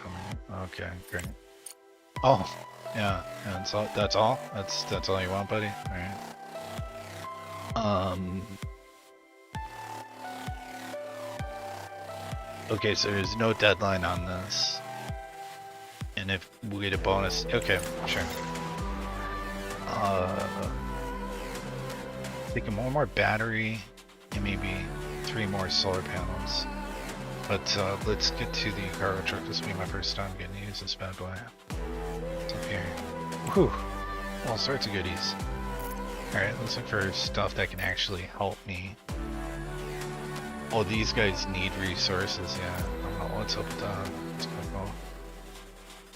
A: Okay, great. Oh, yeah, that's all. That's all you want, buddy. All right. Okay, so there's no deadline on this. And if we get a bonus, okay, sure. Thinking one more battery and maybe 3 more solar panels. But let's get to the cargo truck. This will be my first time getting to use this bad boy. What's up here? Whew, all sorts of goodies. Alright, let's look for stuff that can actually help me. Oh, these guys need resources, yeah. I don't know what's up with that. Let's go.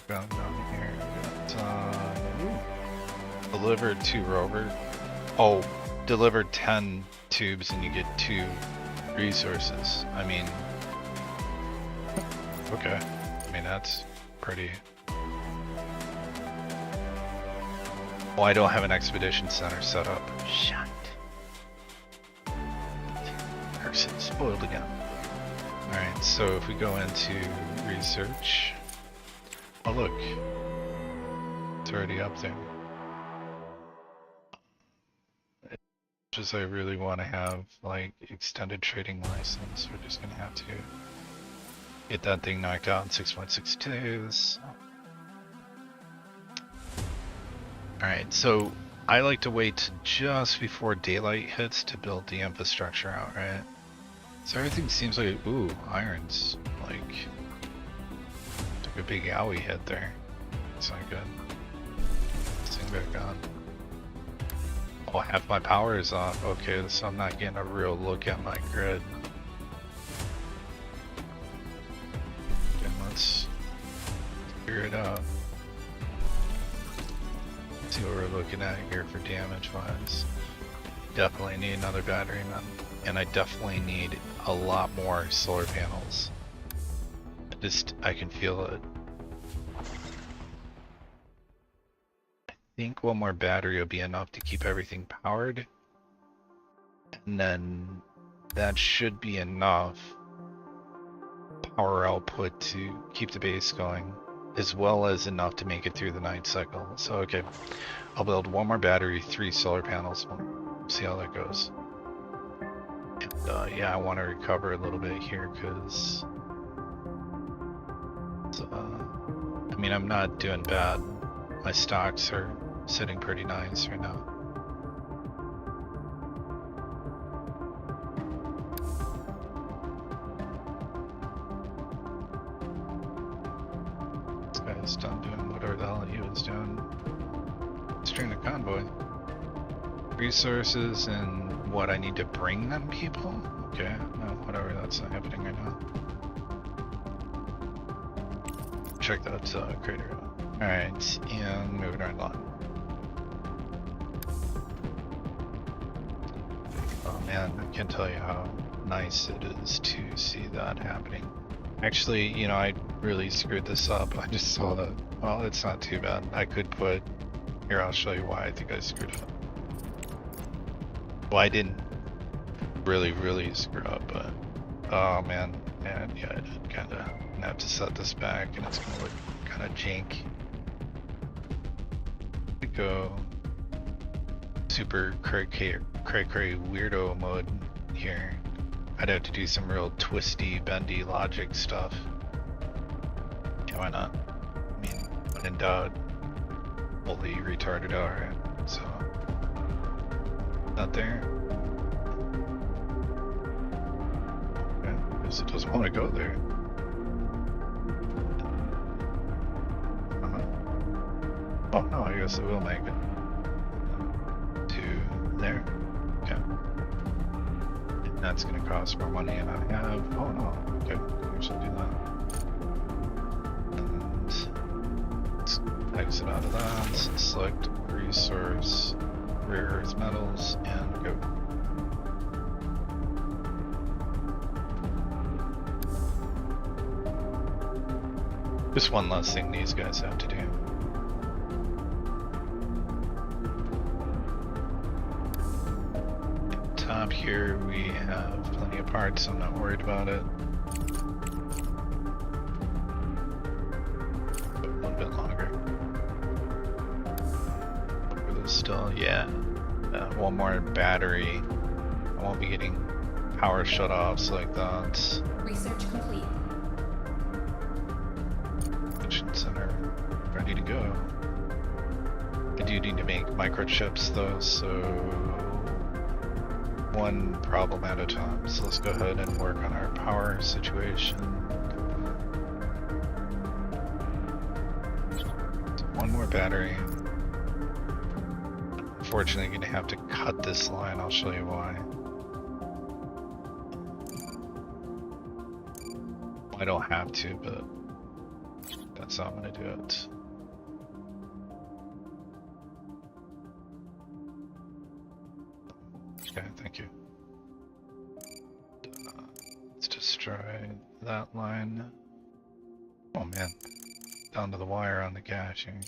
A: Down here. Got, delivered 2 rover. Oh, delivered 10 tubes and you get 2 resources. I mean, okay. I mean, that's pretty. Oh, I don't have an expedition center set up. Shit. Person spoiled again. Alright, so if we go into research. Oh look, it's already up there. Just I really want to have like extended trading license. We're just gonna have to get that thing knocked out in 6.62s. Alright, so I like to wait just before daylight hits to build the infrastructure out, right? So everything seems like, ooh, iron's like, took a big owie hit there. It's not good. This thing back on. Oh, half my power is off. Okay, so I'm not getting a real look at my grid. Okay, let's figure it out. See what we're looking at here for damage wise. Definitely need another battery, man. And I definitely need a lot more solar panels. I can feel it. I think one more battery will be enough to keep everything powered. And then that should be enough power output to keep the base going, as well as enough to make it through the night cycle. So okay, I'll build one more battery, 3 solar panels, we'll see how that goes. And yeah, I want to recover a little bit here because I mean, I'm not doing bad. My stocks are sitting pretty nice right now. This guy's done doing whatever the hell he was doing. String a convoy. Resources and what I need to bring them people? Okay, no, whatever, that's not happening right now. Check that crater out. Alright, and moving right along. Oh man, I can't tell you how nice it is to see that happening. Actually, you know, I really screwed this up. I just saw that. Well, it's not too bad. I could put... Here, I'll show you why I think I screwed it up. Well, I didn't really screw up, but... Oh man, and yeah, I did kinda have to set this back, and it's gonna look kinda jank. Go super cray weirdo mode here. I'd have to do some real twisty, bendy logic stuff. Yeah, why not? I mean, when in doubt, fully retarded alright, so... Not there. Okay, I guess it doesn't want to go there. Oh no, I guess it will make it. To there. Okay. And that's gonna cost more money than I have. Oh no, okay, I should do that. And let's exit out of that. Select resource, rare earth metals, and go. Just one last thing these guys have to do. Top here we have plenty of parts, so I'm not worried about it. But a little bit longer. Over this still, yeah. One more battery. I won't be getting power shut-offs like that.
B: Research complete.
A: Mission center ready to go. I do need to make microchips though, so one problem at a time. So let's go ahead and work on our power situation. So one more battery. Unfortunately, I'm gonna have to cut this line. I'll show you why. I don't have to, but that's how I'm gonna do it. Okay, thank you. Let's destroy that line. Oh man, down to the wire on the caching.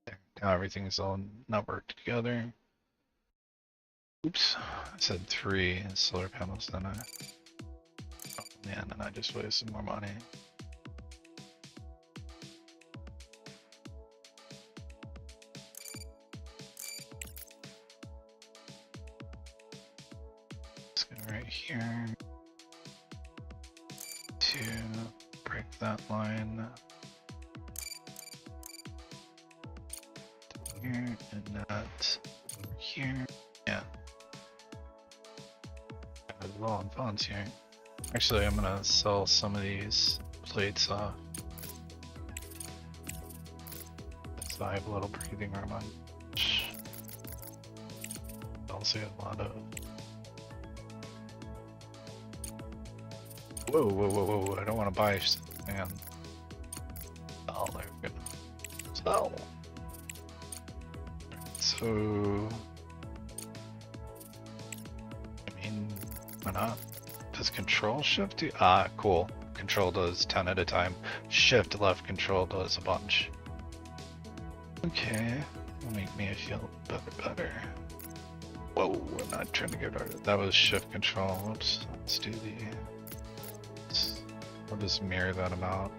A: There, now everything's all networked together. Oops, I said 3 solar panels, then I... Oh man, and I just wasted more money. right here to break that line here and that over here. Yeah. Low on funds here. Actually, I'm gonna sell some of these plates off. So I have a little breathing room on. Also a lot of. Whoa, whoa, whoa, whoa! I don't want to buy, man. Oh, there we go. Sell. So, I mean, why not? Does control shift do? Ah, cool. Control does 10 at a time. Shift left control does a bunch. Okay, will make me feel better. Whoa, I'm not trying to get rid of it. That was shift control. Whoops. Let's do the. We'll just mirror that amount.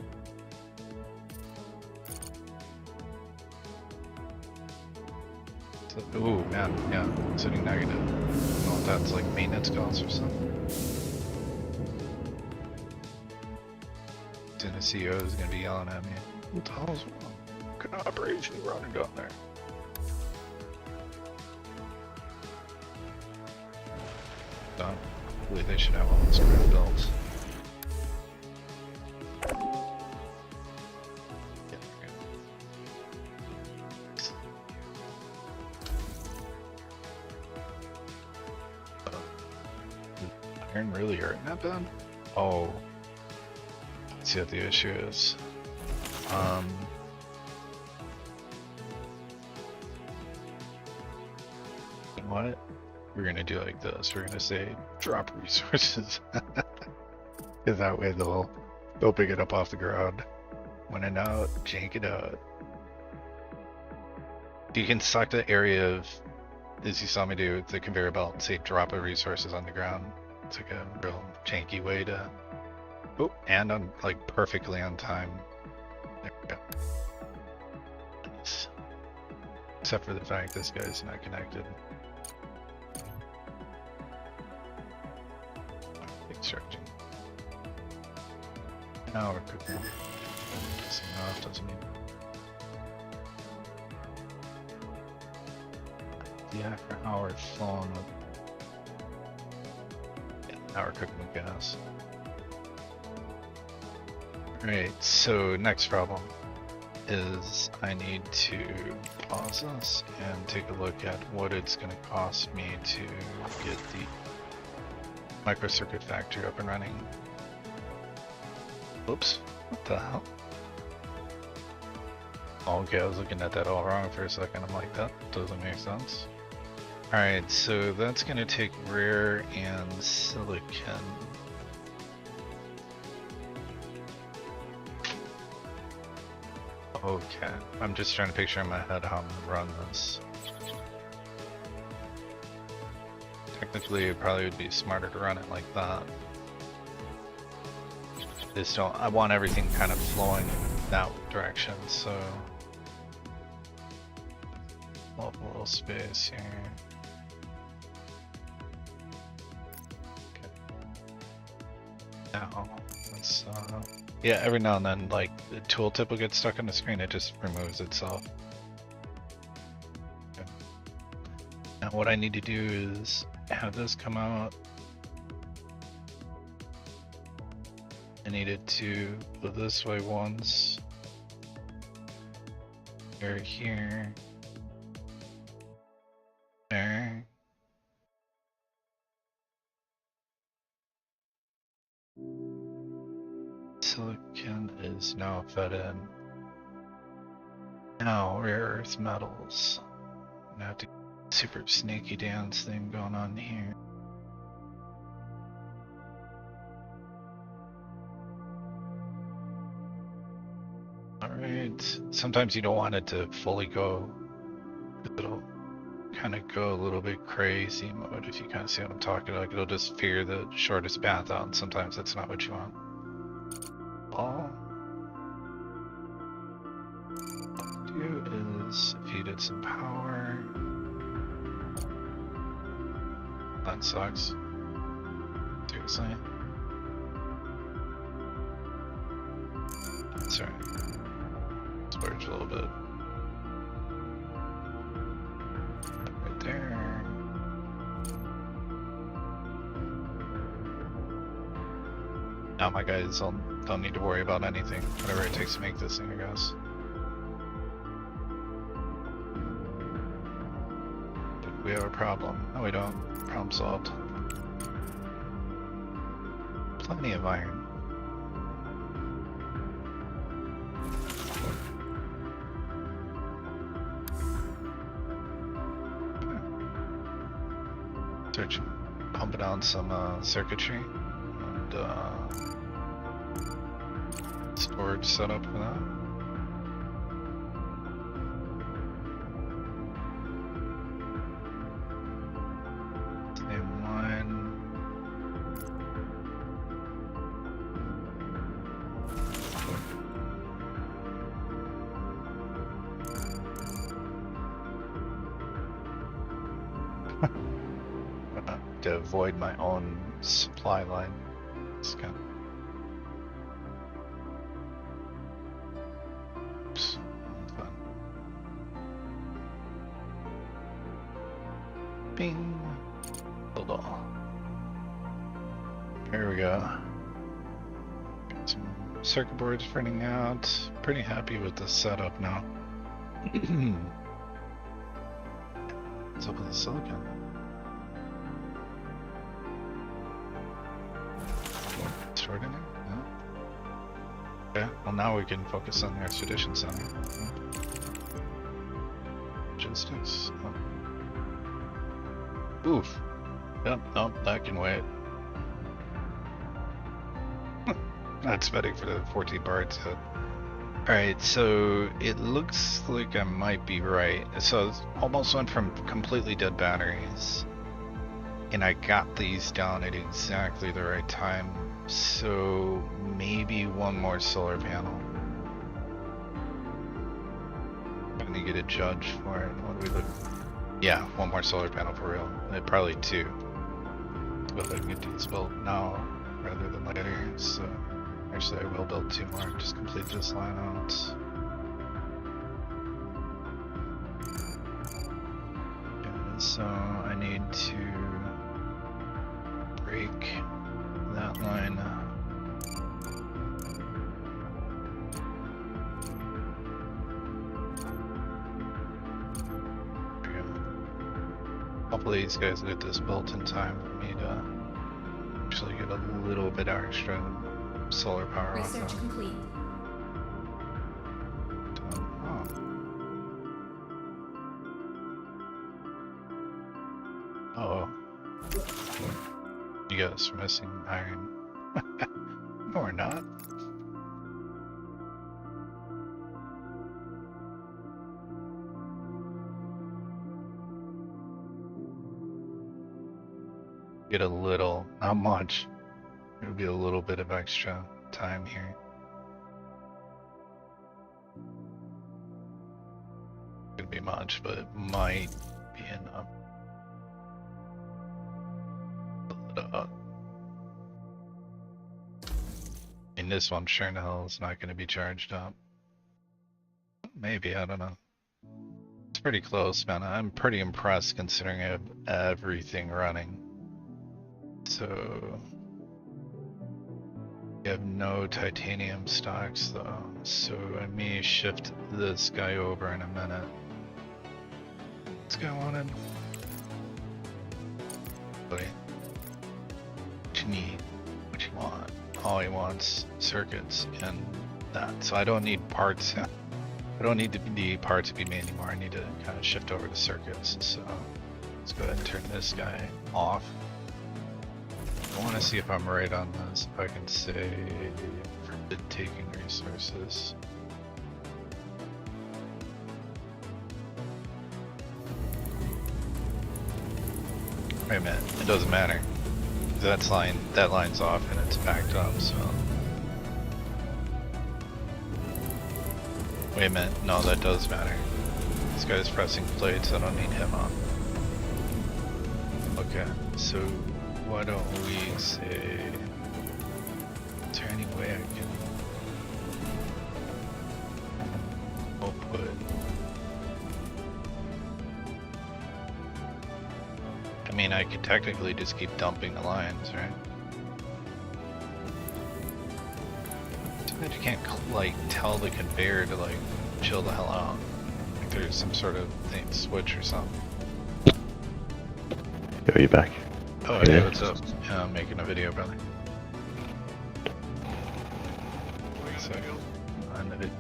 A: So, ooh, man, yeah, sitting negative. I don't know if that's like maintenance costs or something. Then the CEO is gonna be yelling at me. What the hell's wrong? What kind of operation running down there? Done. Hopefully they should have all this crap built. Yeah, they're good. Iron really hurting that bad? Oh. Let's see what the issue is. What? We're gonna do like this. We're gonna say drop resources. Cause that way they'll pick it up off the ground. When in doubt, jank it out. You can select the area of, as you saw me do with the conveyor belt, and say drop a resources on the ground. It's like a real janky way to. Oh, and on like perfectly on time. There we go. Nice. Except for the fact this guy's not connected. Extracting. Now we're cooking. Doesn't mean. Yeah, after hours flowing with. Yeah, now we're cooking with gas. Alright, so next problem is I need to pause this and take a look at what it's going to cost me to get the microcircuit factory up and running. Oops, what the hell? Okay, I was looking at that all wrong for a second. I'm like, that doesn't make sense. Alright, so that's going to take rare and silicon. Okay, I'm just trying to picture in my head how I'm gonna run this. Technically, it probably would be smarter to run it like that. Just don't. I want everything kind of flowing in that direction, so. Love a little space here. Okay. Now, let's. Yeah, every now and then, like, the tooltip will get stuck on the screen, it just removes itself. Okay. Now what I need to do is have this come out. I need it to go this way once. Here, here. There. Silicon is now fed in. Now rare earth metals. I'm gonna have to super sneaky dance thing going on here. Alright. Sometimes you don't want it to fully go. It'll kind of go a little bit crazy mode if you kind of see what I'm talking about. Like it'll just figure the shortest path out, and sometimes that's not what you want. All do is feed it some power. That sucks. Seriously? Sorry. Splurge a little bit. Right there. Now my guys don't need to worry about anything. Whatever it takes to make this thing, I guess. We have a problem. No, we don't. Problem solved. Plenty of iron. Search, pump down some circuitry and storage setup for that. To avoid my own supply line. It's kind of... Oops. Fun. Bing. Hold on. Here we go. Got some circuit boards printing out. Pretty happy with the setup now. What's up with the silicon? Short in there? No. Okay, well now we can focus on the Expedition Center. Logistics. Oh. Oof. Yep, nope, that can wait. Not expecting for the 14 parts. Alright, so it looks like I might be right. So almost went from completely dead batteries. And I got these down at exactly the right time. So maybe one more solar panel. I'm gonna get a judge for it. What do we look? Yeah, one more solar panel for real. Probably two. But I can get these built now rather than later. So actually, I will build two more. Just complete this line out. Okay, so I need to break that line. There we go. Hopefully these guys get this built in time for me to actually get a little bit extra solar power off
B: Research
A: that.
B: complete.
A: Oh. You guys are missing iron. No, we're not. Get a little, not much. It'll be a little bit of extra time here. Could be much, but it might be enough. And this one sure in hell is not going to be charged up. Maybe, I don't know. It's pretty close, man. I'm pretty impressed considering I have everything running. So we have no titanium stocks though, so I may shift this guy over in a minute. This guy wanted. Buddy. What you need? What you want? All he wants circuits and that. So I don't need parts. I don't need the parts to be made anymore. I need to kind of shift over to circuits. So let's go ahead and turn this guy off. I want to see if I'm right on this. If I can say forbid taking resources. Wait a minute. It doesn't matter. That line's off and it's backed up, so. Wait a minute, no, that does matter. This guy's pressing plates, I don't need him on. Okay, so why don't we say... Is there any way I can... output... I mean, I could technically just keep dumping the lines, right? Too bad you can't, like, tell the conveyor to, like, chill the hell out. Like there's some sort of thing, switch or something.
B: Yo, you back?
A: Oh, hey, what's up? Yeah, I'm making a video, brother. Wait a second. On the video.